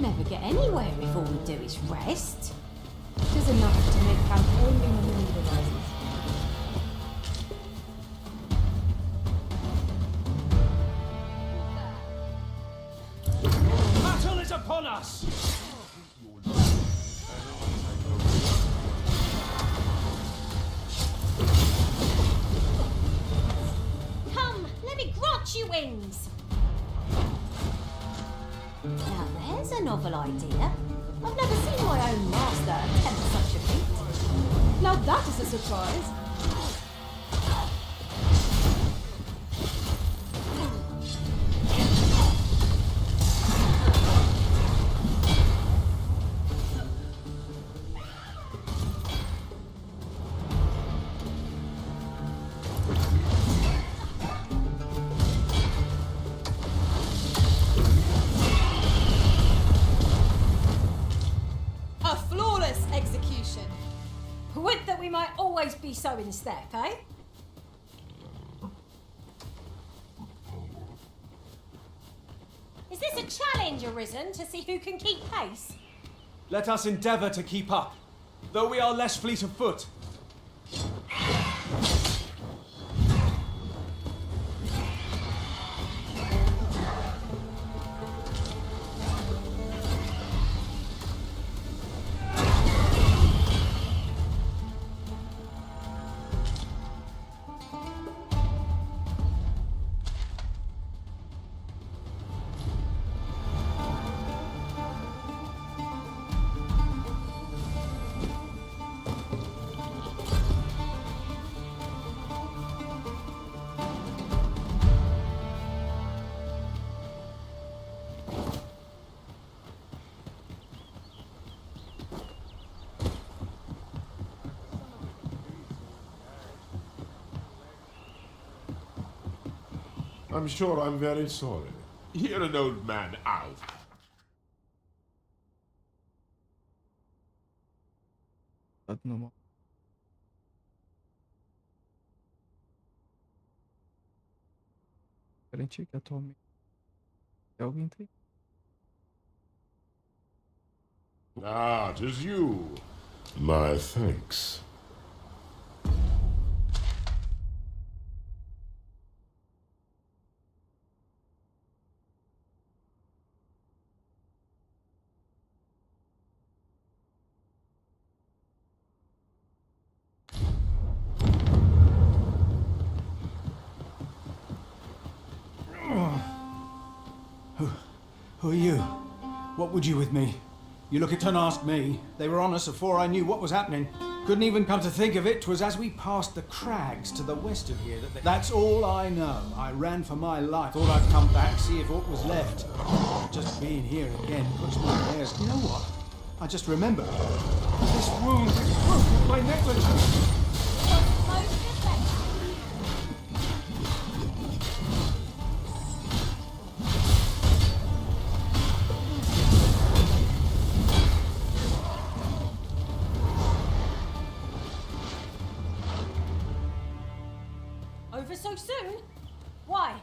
never get anywhere if all we do is rest. There's enough to make camp only when the need arises.
Battle is upon us!
Come, let me grant you wings! Now there's a novel idea. I've never seen my own master attempt such a feat.
Now that is a surprise.
A flawless execution. Would that we might always be so in step, eh? Is this a challenge arisen to see who can keep pace?
Let us endeavour to keep up, though we are less fleet of foot.
I'm sure I'm very sorry. Hear an old man out.
Normal. Garantir que atualmente alguém tem.
Ah, 'tis you. My thanks.
Who are you? What would you with me? You look it and ask me. They were on us before I knew what was happening. Couldn't even come to think of it. 'Twas as we passed the crags to the west of here that they... That's all I know. I ran for my life. Thought I'd come back, see if aught was left. Just being here again puts my hairs... You know what? I just remembered. This wound broke my negligence.
Over so soon? Why?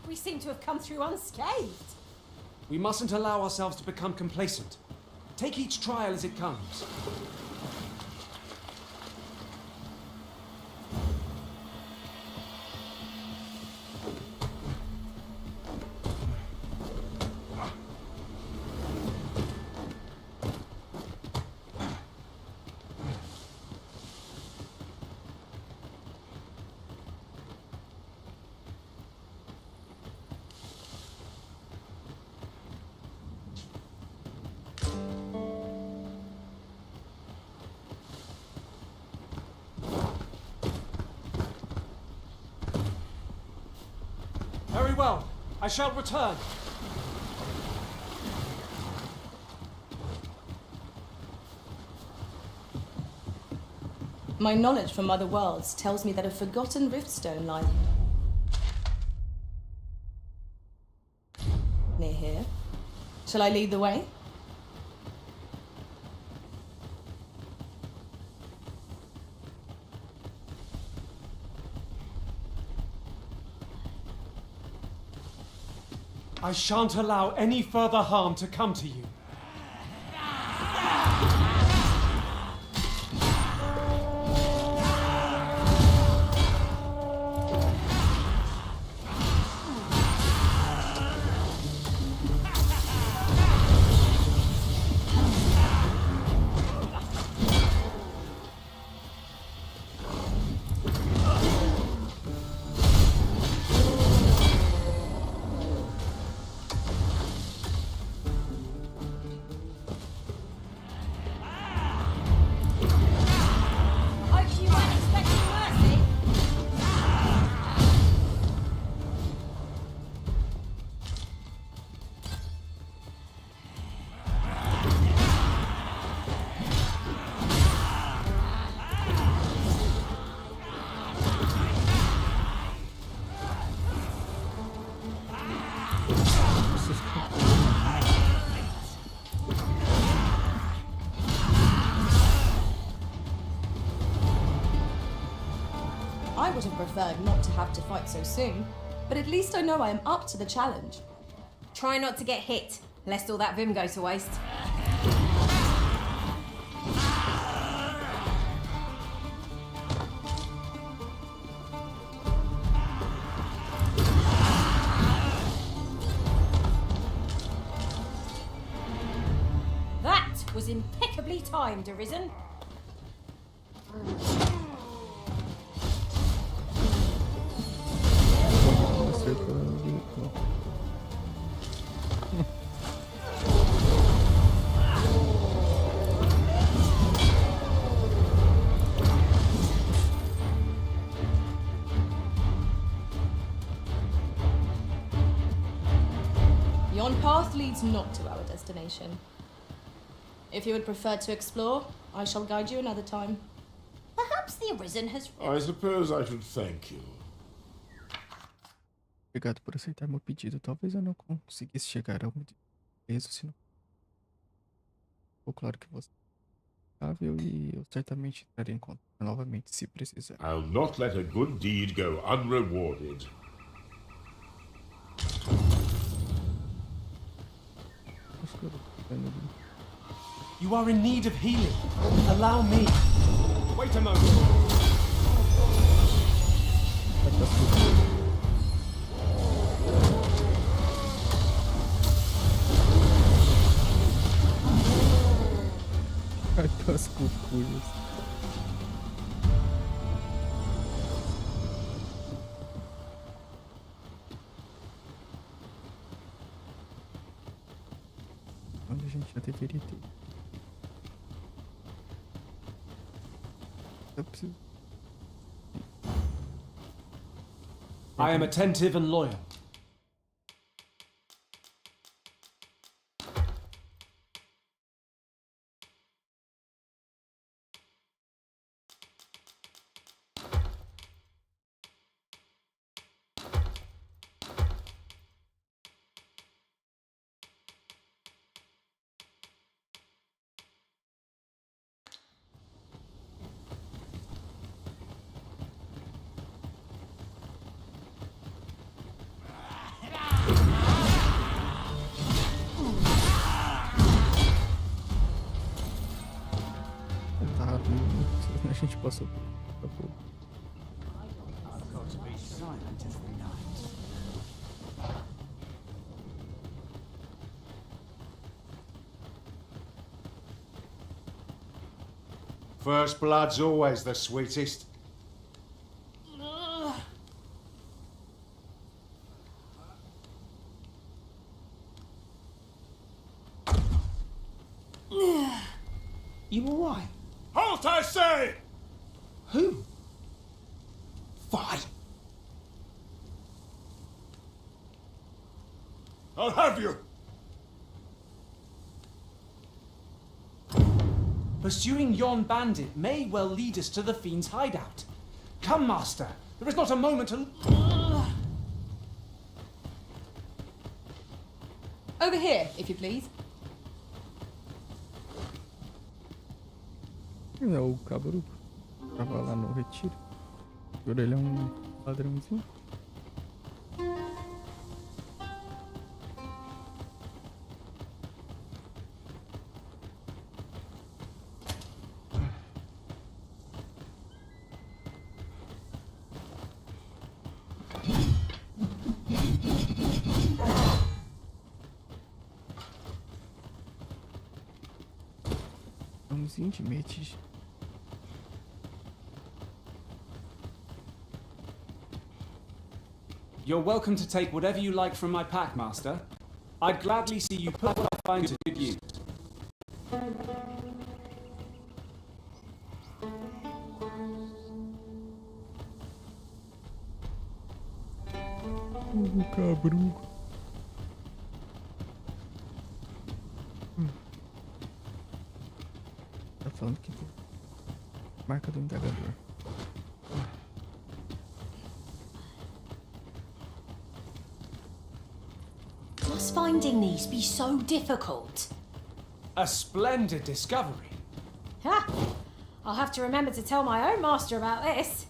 We seem to have come through unscathed.
We mustn't allow ourselves to become complacent. Take each trial as it comes. Very well. I shall return.
My knowledge from other worlds tells me that a forgotten riftstone lies near here. Shall I lead the way?
I shan't allow any further harm to come to you.
I would have preferred not to have to fight so soon, but at least I know I am up to the challenge.
Try not to get hit, lest all that vim go to waste. That was impeccably timed, Arisen.
Yon path leads not to our destination. If you would prefer to explore, I shall guide you another time.
Perhaps the Arisen has...
I suppose I should thank you.
Obrigado por aceitar meu pedido. Talvez eu não conseguisse chegar ao peso se não. Ficou claro que você é estável e eu certamente entrarei em contato novamente se precisar.
I'll not let a good deed go unrewarded.
You are in need of healing. Allow me.
Wait a moment.
As cucuias. Onde a gente já deveria ter. Eu preciso.
I am attentive and loyal.
Tá rápido. A gente passou por pouco.
I've got to be silent as the night.
First blood's always the sweetest.
You alright?
Halt, I say!
Who? Fight!
I'll have you!
Pursuing yon bandit may well lead us to the fiend's hideout. Come, Master. There is not a moment to...
Over here, if you please.
É o cabruco. Tava lá no retiro. Agora ele é um ladrãozinho. Vamos intimates.
You're welcome to take whatever you like from my pack, Master. I'd gladly see you put what I find to good use.
Cabruco. Tá falando que tem marca do indagador.
Must finding these be so difficult?
A splendid discovery.
Ha! I'll have to remember to tell my own master about this.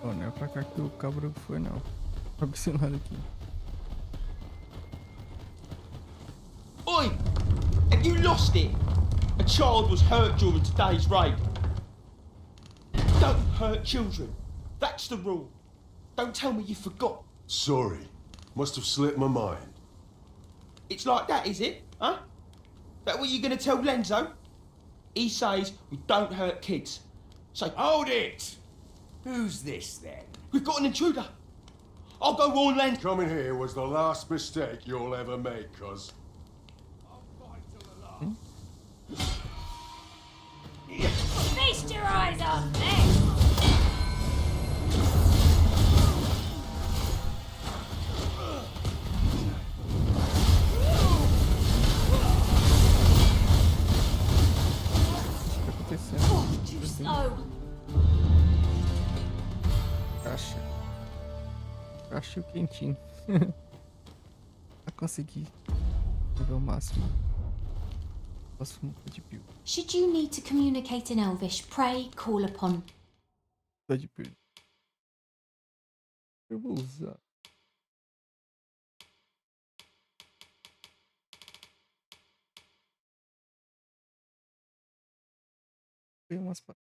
Oh, não é pra cá que o cabruco foi, não. Pra esse lado aqui.
Oi! Have you lost it? A child was hurt during today's raid. Don't hurt children. That's the rule. Don't tell me you forgot.
Sorry. Must have slipped my mind.
It's like that, is it? Huh? That what you're gonna tell Lenzo? He says we don't hurt kids. So
Hold it! Who's this then?
we've got an intruder. I'll go warn Lenzo.
Coming here was the last mistake you'll ever make, cuz.
Feast your eyes on me!
O que tá acontecendo?
Too slow.
Caixa. Caixa e o quentinho. Pra conseguir nível máximo. Posso mudar de build.
Should you need to communicate in Elvish, pray call upon.
Mudar de build. Eu vou usar. Tem umas paradas.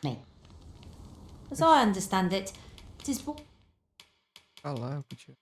Me. As I understand it, it is.
Ah lá, eu podia.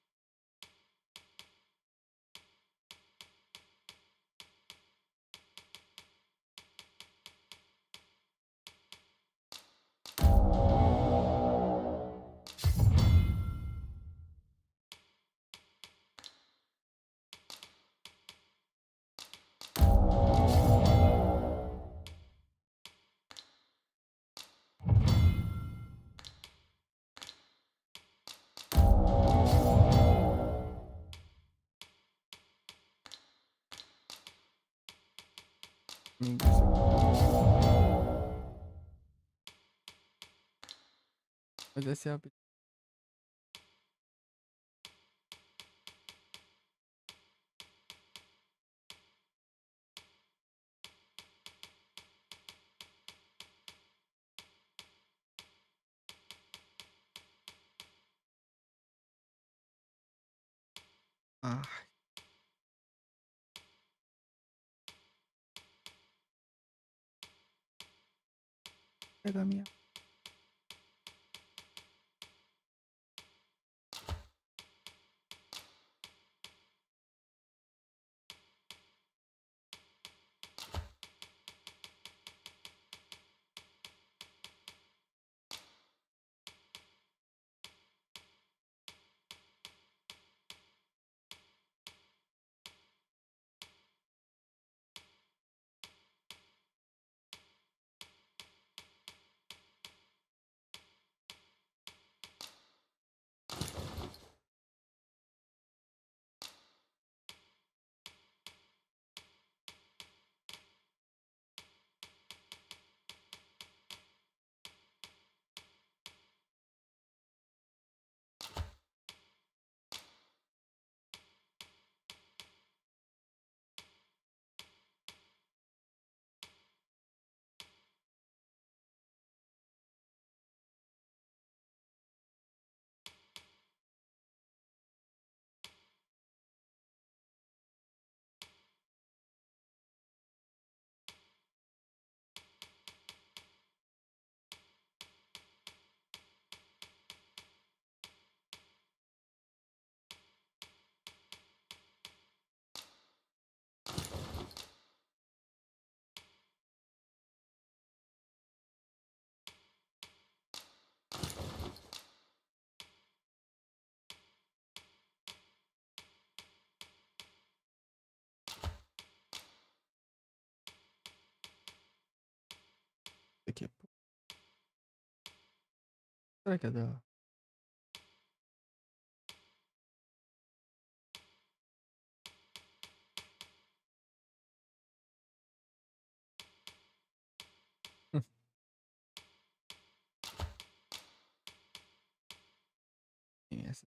Mas essa é a. Ah, pega a minha. Daqui a pouco. Será que é da. Essa.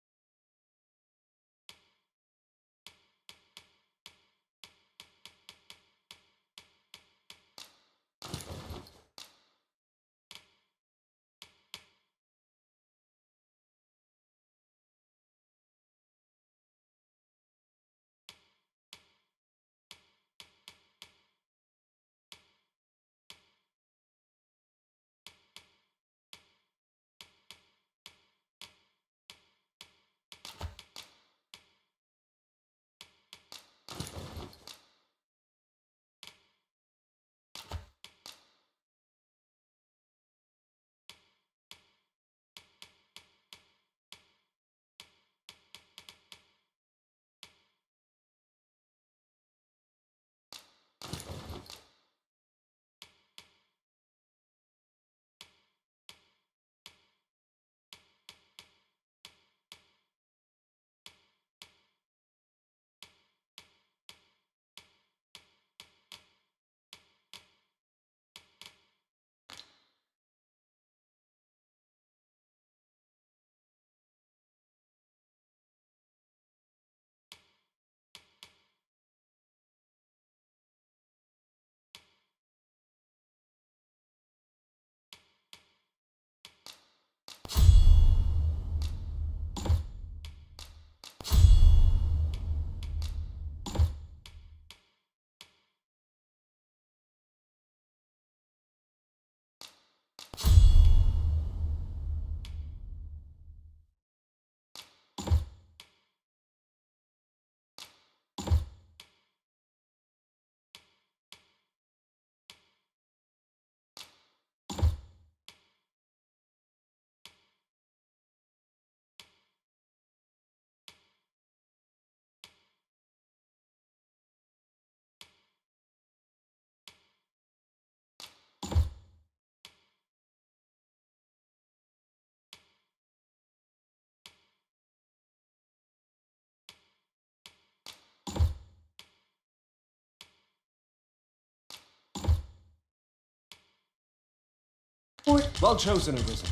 Well chosen, Arisen.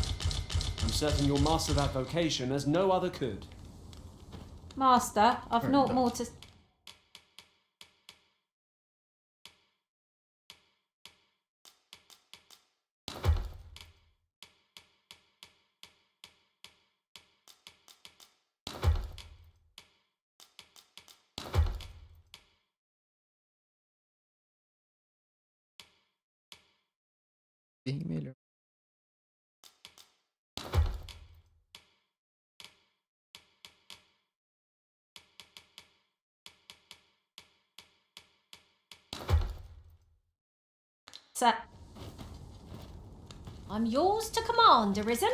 I'm certain you'll master that vocation as no other could.
Master, I've naught more to...
bem melhor.
Sir. I'm yours to command, Arisen.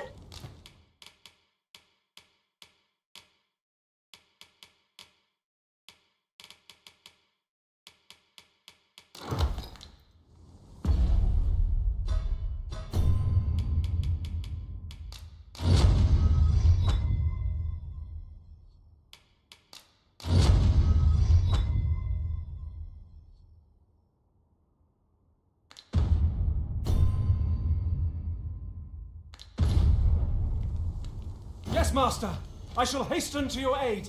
Yes, Master! I shall hasten to your aid!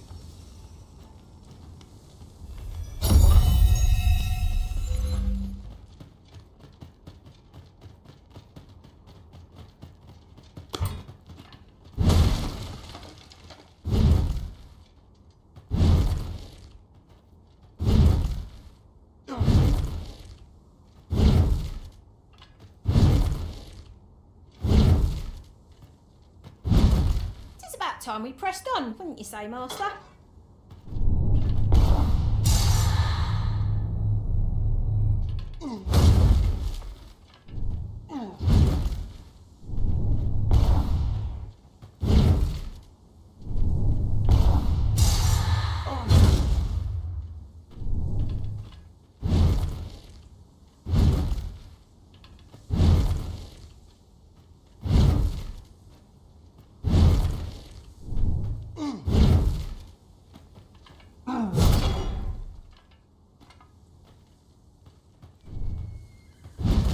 It's about time we pressed on, wouldn't you say, Master?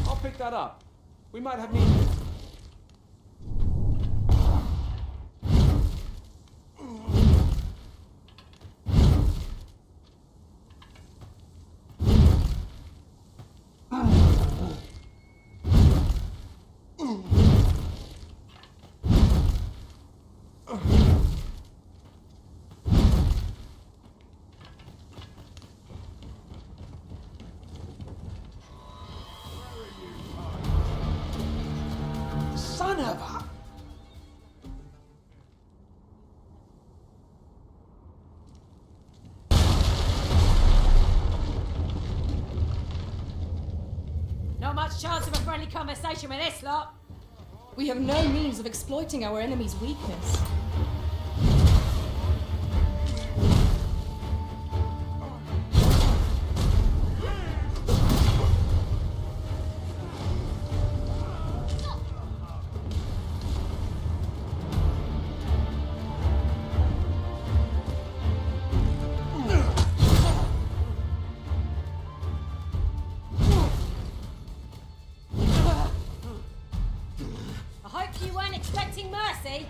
I'll pick that up. We might have need of it.
Son of a...
Not much chance of a friendly conversation with this lot.
We have no means of exploiting our enemy's weakness.
I hope you weren't expecting mercy.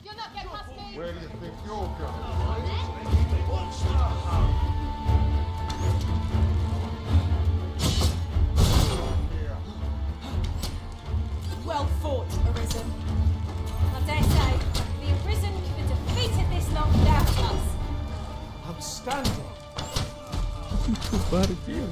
You're not getting past me.
Where do you think you're going?
Well fought, Arisen.
I dare say, the Arisen could have defeated this lot without us.
Outstanding!
Para aqui, ó.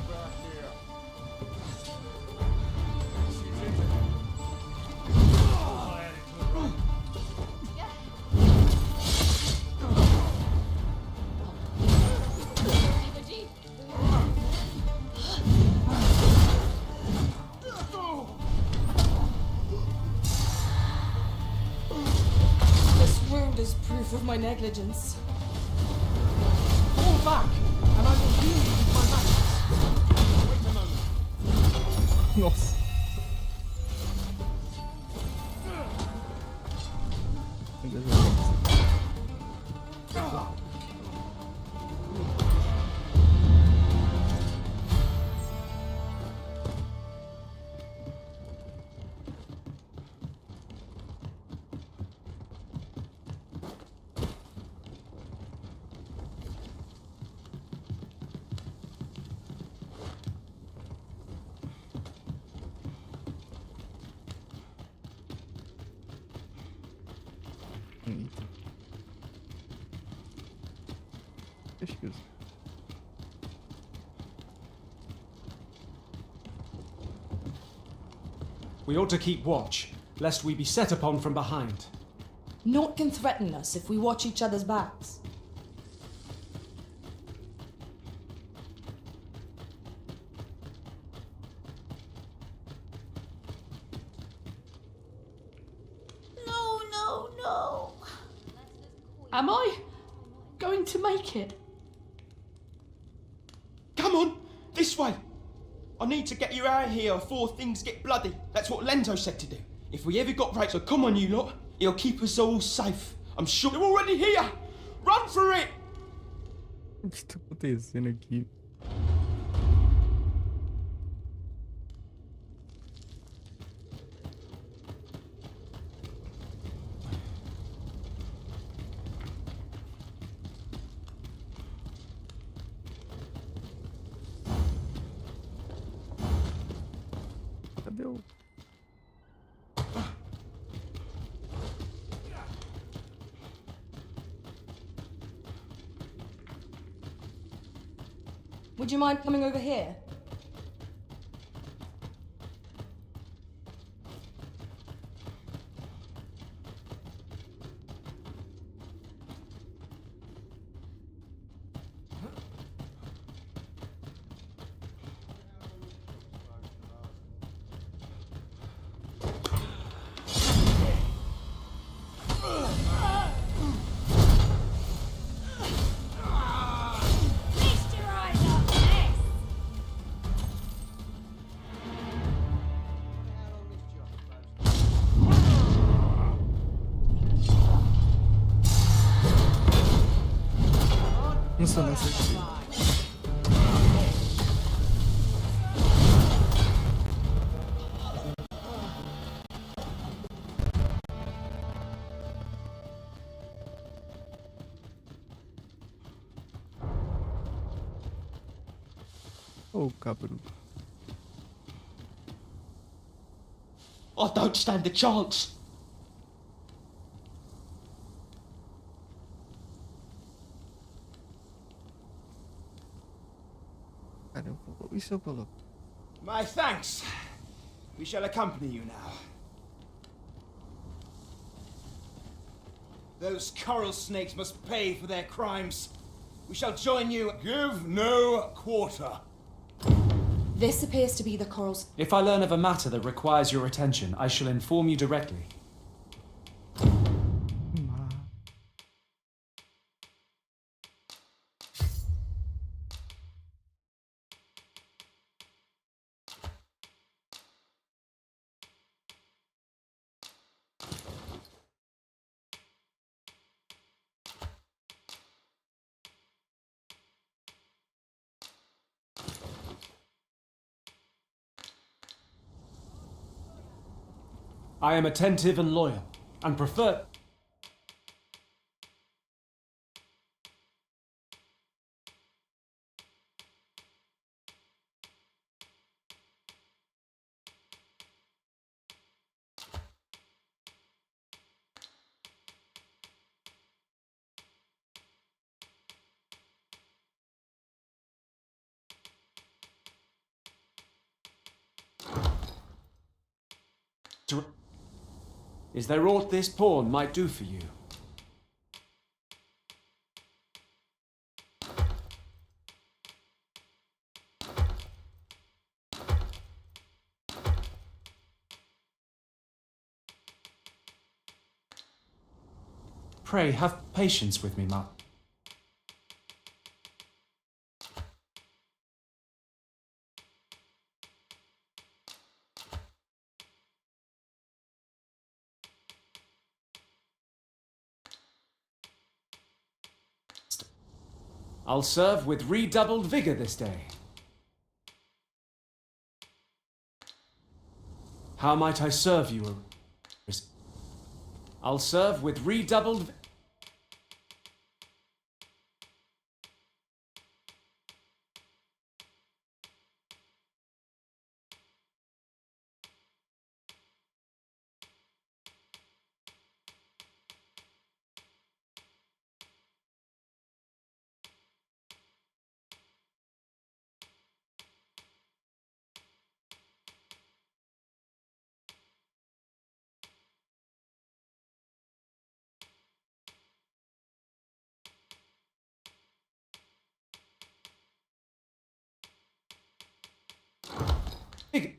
This wound is proof of my negligence.
Fall back, and I will heal you with my magic. Wait a moment.
Nossa. Pesquisa.
We ought to keep watch, lest we be set upon from behind.
Naught can threaten us if we watch each other's backs.
No, no, no. Am I going to make it?
Come on, this way. I need to get you out of here before things get bloody. That's what Lenzo said to do. If we ever got Rachel, come on, you lot. He'll keep us all safe. I'm sure they're already here. Run for it.
O que tá acontecendo aqui? Cadê o...
Would you mind coming over here?
Nossa, não acertei. Oh, cabrão.
I don't stand a chance.
Caramba, isso eu coloco.
My thanks. We shall accompany you now. Those coral snakes must pay for their crimes. We shall join you.
Give no quarter.
This appears to be the corals.
If I learn of a matter that requires your attention, I shall inform you directly. I am attentive and loyal, and prefer... Is there aught this pawn might do for you? Pray, have patience with me, Ma. I'll serve with redoubled vigor this day. How might I serve you? I'll serve with redoubled...
You're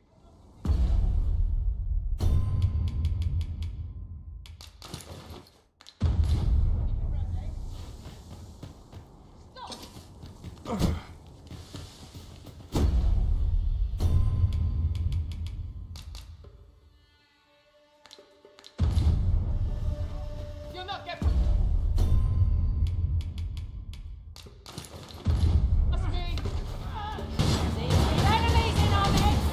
not get. That's me.
Enemies in our midst!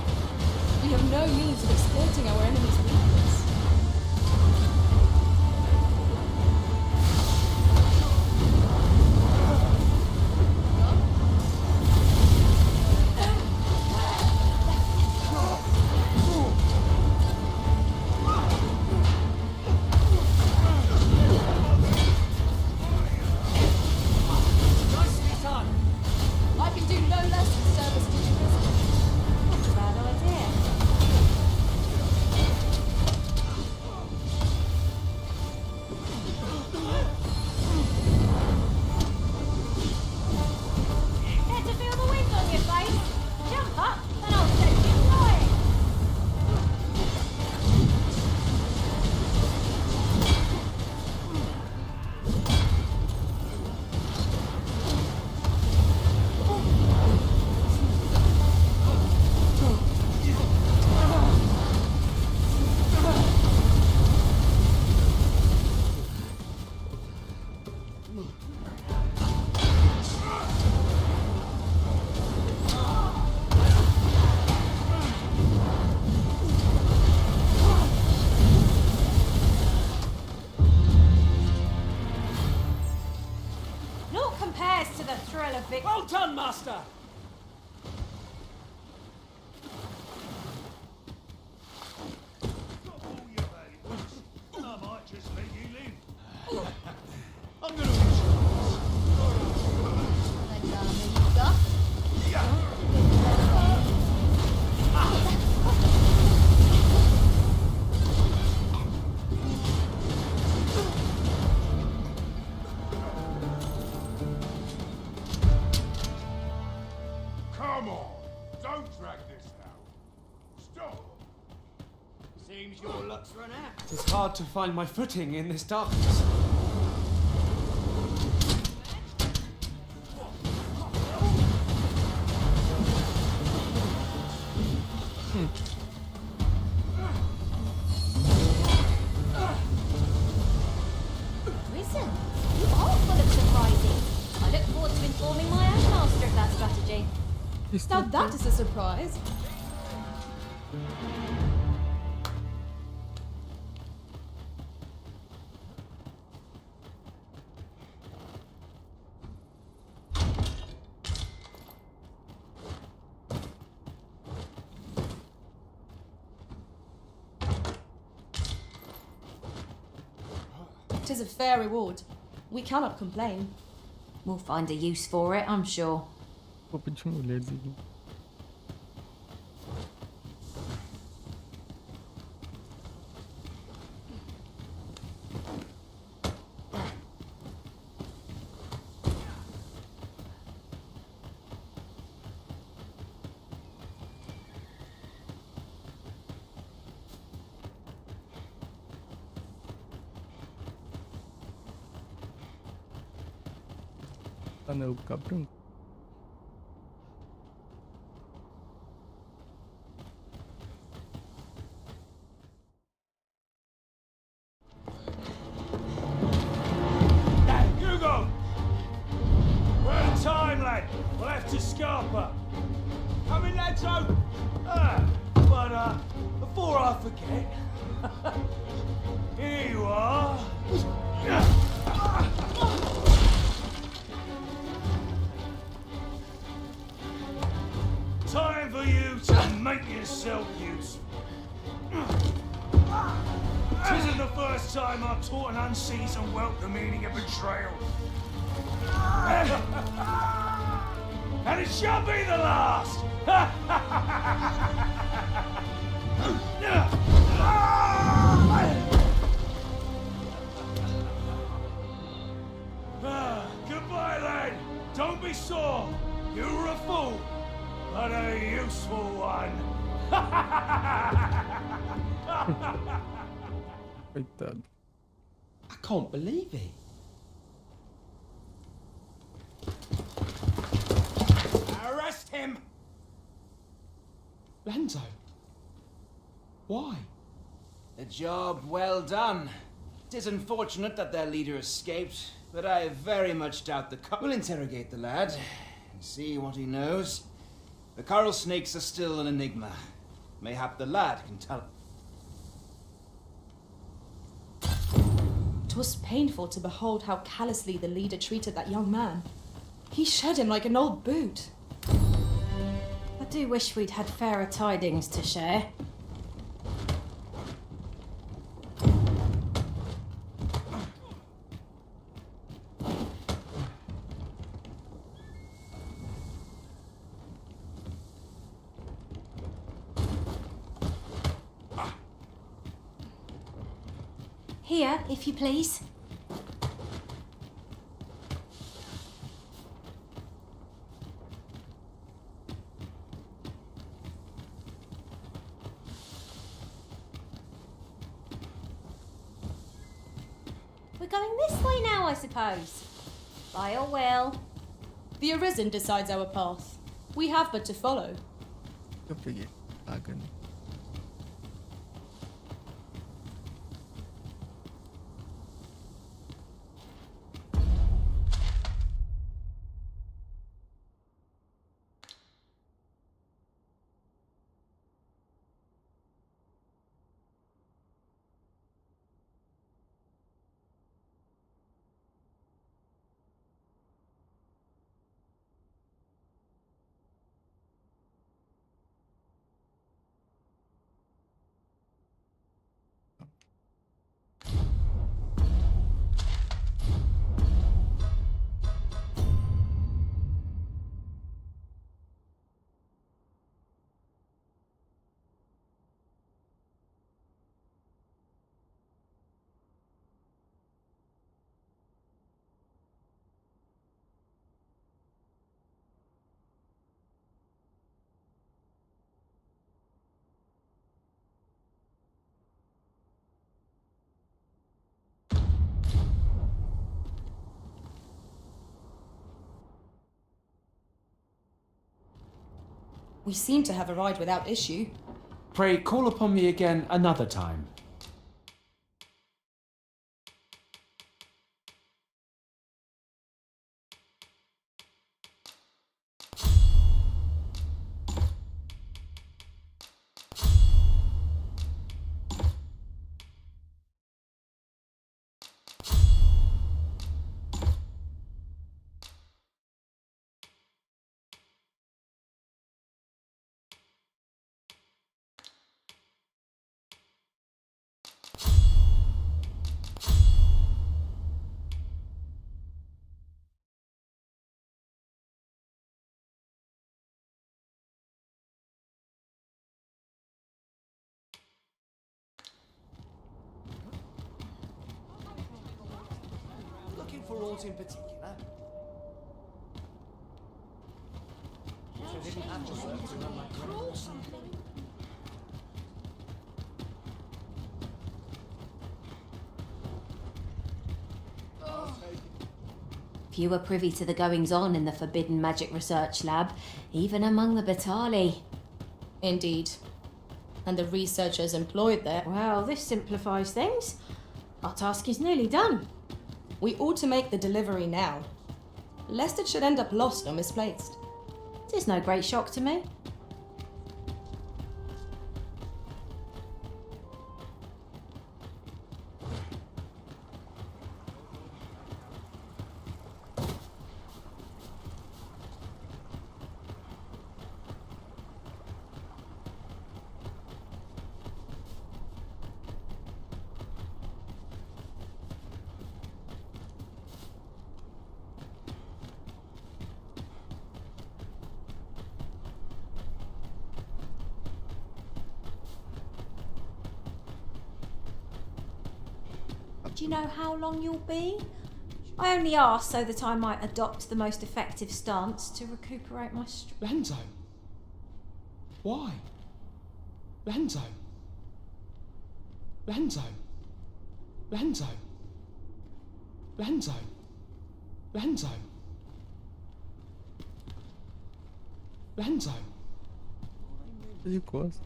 We have no means of exploiting our enemy's weakness.
Nicely done.
I can do no less in service to Jerusalem.
Not a bad idea. Care to feel the wind on your face? Jump up and I'll send you flying. Naught compares to the thrill of victory.
Well done, Master!
I might just let you live.
I'm gonna use
Come on, don't drag this out. Stop.
Seems your luck's run out.
It's hard to find my footing in this darkness.
Risen, you are full of surprises. I look forward to informing my own master of that strategy.
Now that is a surprise. Tis a fair reward. We cannot complain.
We'll find a use for it, I'm sure.
Roupa de mulheres aqui. Anel cabrão.
Hugo! We're out of time, lad. We'll have to scarper. Come in, lads, but before I forget, here you are. Time for you to make yourself useful. Tisn't the first time I've taught an unseasoned whelp the meaning of betrayal. And it shall be the last! Goodbye, lad. Don't be sore. You were a fool, but a useful one.
Coitado.
I can't believe it.
Arrest him!
Lanzo. Why?
A job well done. It is unfortunate that their leader escaped, but I very much doubt the We'll interrogate the lad and see what he knows. The coral snakes are still an enigma. Mayhap the lad can tell.
It was painful to behold how callously the leader treated that young man. He shed him like an old boot.
I do wish we'd had fairer tidings to share. Here, if you please. We're going this way now, I suppose. By all will.
The Arisen decides our path. We have but to follow.
Eu peguei. Paga, né?
We seem to have arrived without issue.
Pray call upon me again another time.
Looking for aught in particular? I didn't have to work to run my career.
Few are privy to the goings-on in the Forbidden Magic Research Lab, even among the Batali.
Indeed. And the researchers employed there.
Well, this simplifies things. Our task is nearly done.
We ought to make the delivery now, lest it should end up lost or misplaced.
It is no great shock to me. Do you know how long you'll be? I only asked so that I might adopt the most effective stance to recuperate my strength.
Lanzo. Why? Lenzo. Lenzo. Lenzo. Lenzo. Lenzo. Lenzo.
De costas.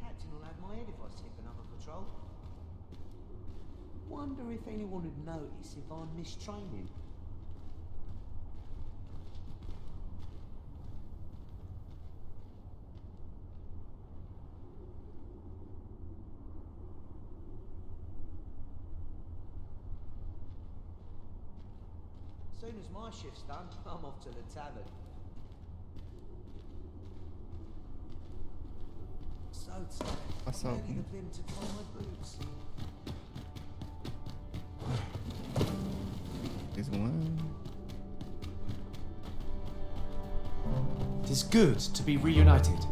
Captain will have my head if I skip another patrol. Wonder if anyone would notice if I'm mistraining. Soon as my shift's done, I'm off to the tavern. So
Passar
tired. Maybe
algum.
the vim to tie my boots.
Fez um.
It is good to be reunited.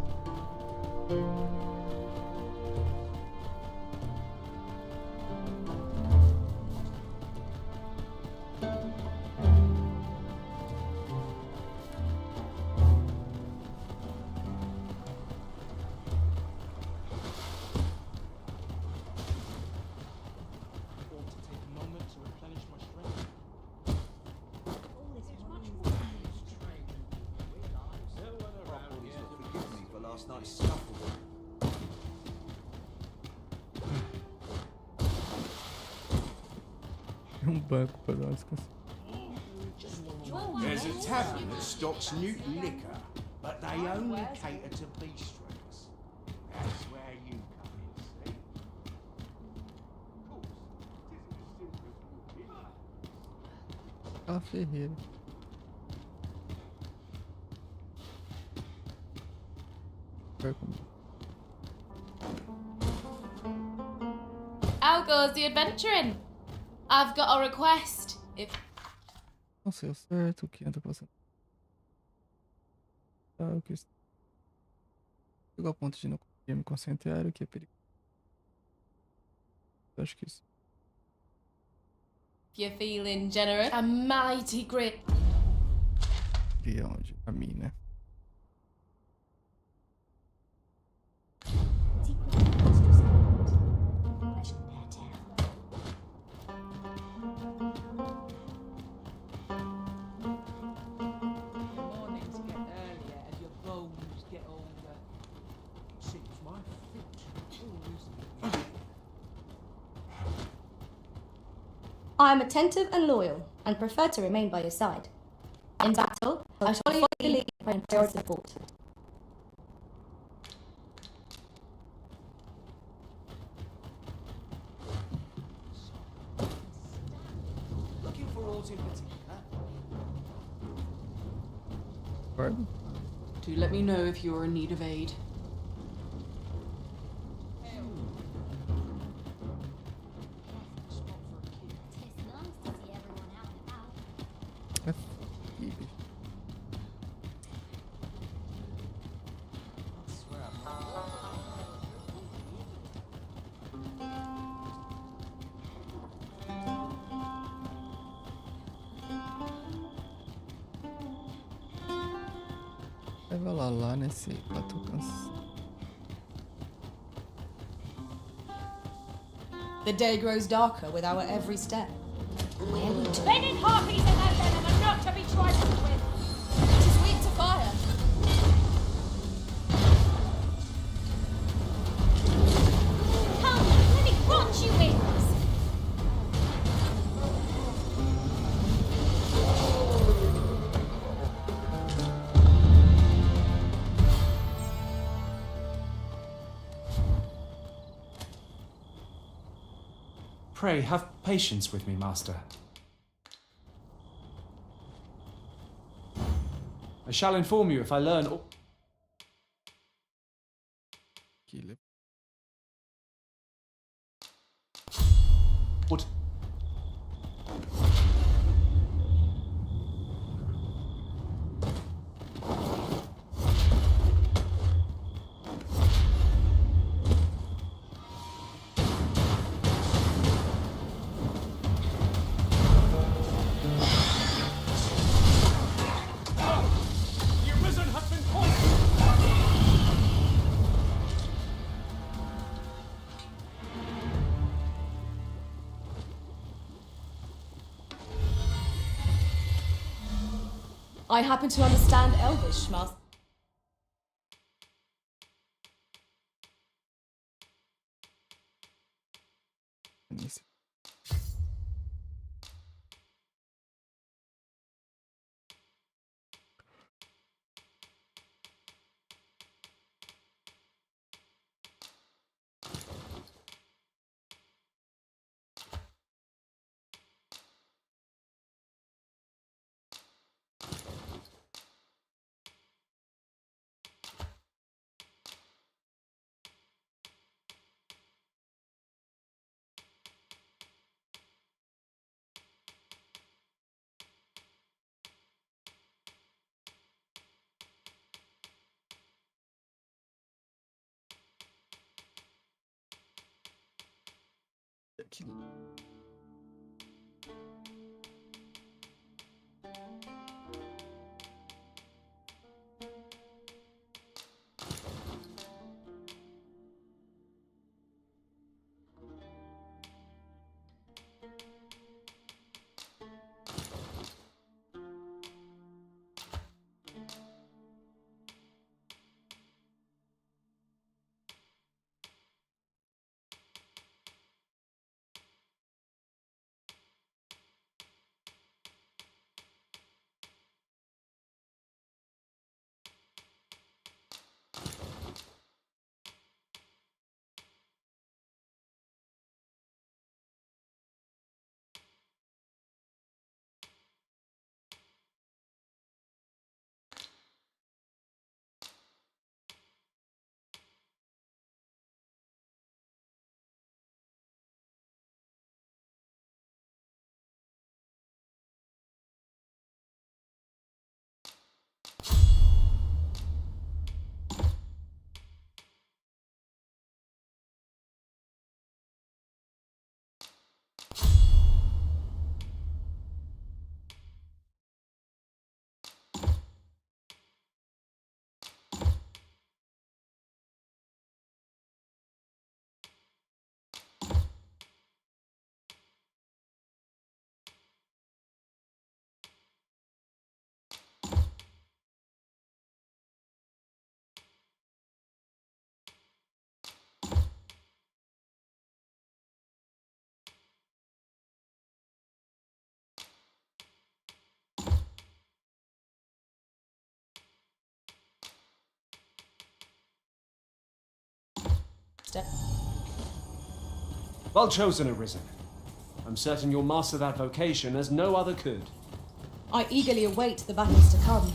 Want to take a moment to replenish my strength.
Forgive me for last night's scuffle.
Banco para dar uma descansada.
There's a tavern that stocks new liquor, but they only cater to bistros. That's where you come in, see?
A Ferreira. Vai comigo.
How goes the adventuring? I've got a request. If
Não sei ao certo o que anda passando. O que chegou ao ponto de não conseguir me concentrar, o que é perigoso. Eu acho que isso.
you're feeling generous, a mighty great.
Ali é onde? A mim, né?
Mornings get earlier as your bones get older.
Seems my foot always.
I am attentive and loyal, and prefer to remain by your side. In battle, I shall follow your lead and priority support.
Looking for aught in particular?
Pardon?
Do let me know if you're in need of aid.
É filho. Leva ela lá nesse pato cansado.
The day grows darker with our every step.
Men in harpies and no venom are not to be trifled with.
It is weak to fire.
Come, let me rot you wings.
Pray, have patience with me, Master. I shall inform you if I learn all...
Killer.
What?
I happen to understand Elvish, Master.
Well chosen, Arisen. I'm certain you'll master that vocation as no other could.
I eagerly await the battles to come.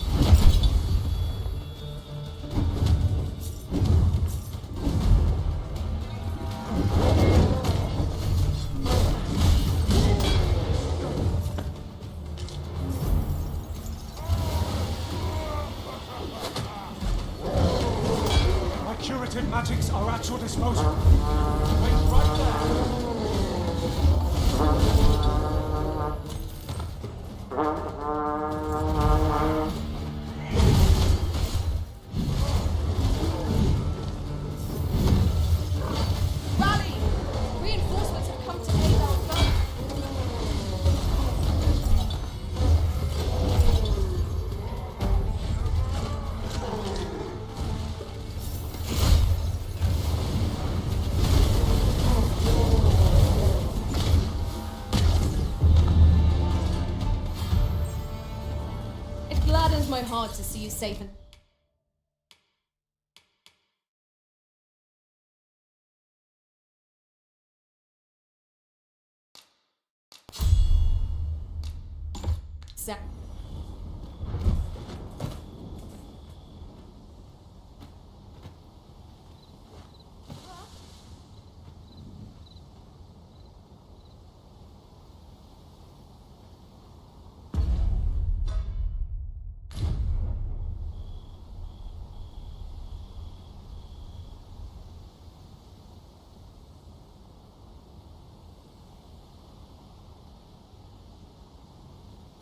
My curative magics are at your disposal. Wait right there.
Rally! Reinforcements have come to aid our foe. It gladdens my heart to see you safe and... Sa-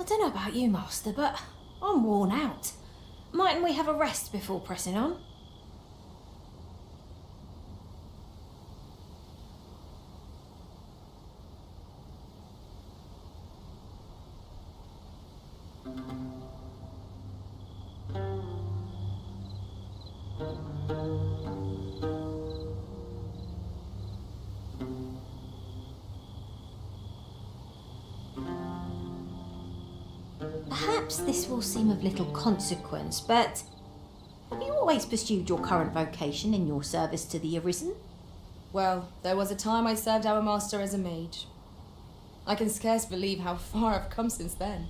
I don't know about you, Master, but I'm worn out. Mightn't we have a rest before pressing on? Perhaps this will seem of little consequence, but have you always pursued your current vocation in your service to the Arisen?
Well, there was a time I served our master as a mage. I can scarce believe how far I've come since then.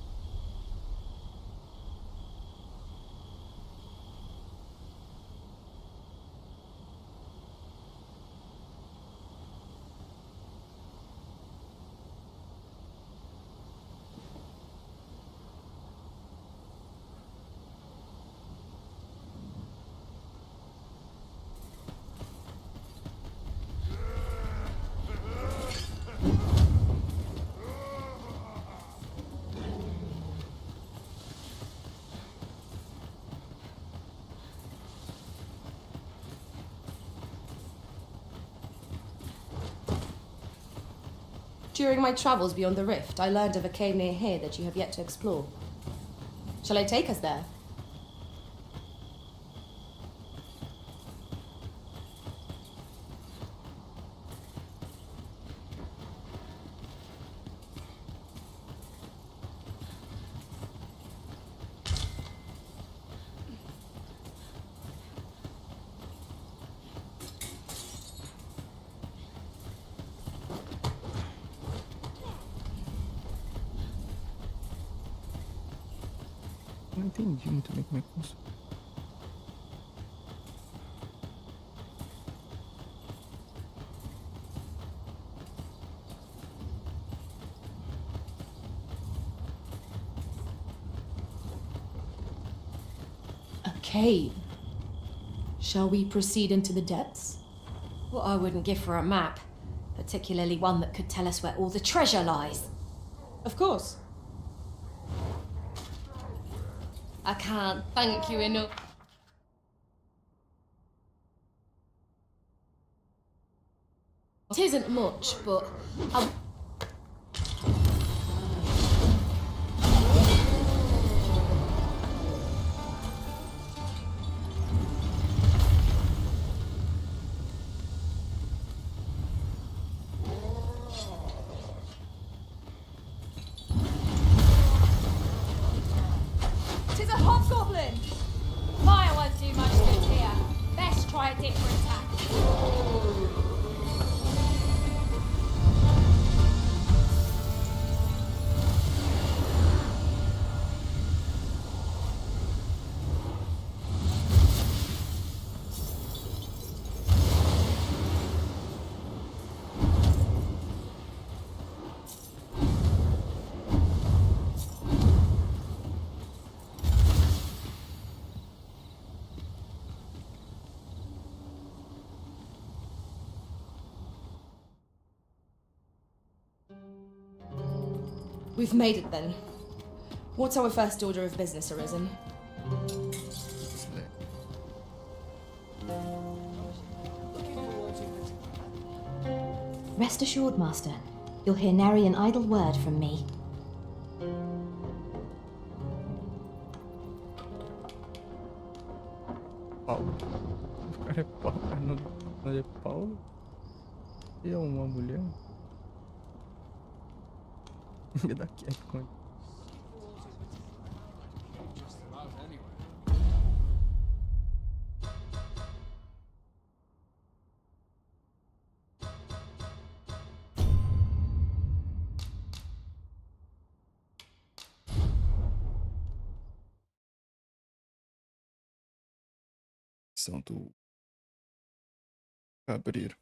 During my travels beyond the rift, I learned of a cave near here that you have yet to explore. Shall I take us there?
Não entendi muito bem como é que funciona.
A cave. Shall we proceed into the depths?
What I wouldn't give for a map, particularly one that could tell us where all the treasure lies.
Of course.
I can't thank you enough.
It isn't much, but
Tis a hobgoblin! Fire won't do much good here. Best try a different tack.
we've made it then. What's our first order of business, Arisen?
Rest assured, Master, you'll hear nary an idle word from me.
Paulo. O cara é Paulo. Não é Paulo? E é uma mulher? Me dá quieto com ele. São do Cabreiro.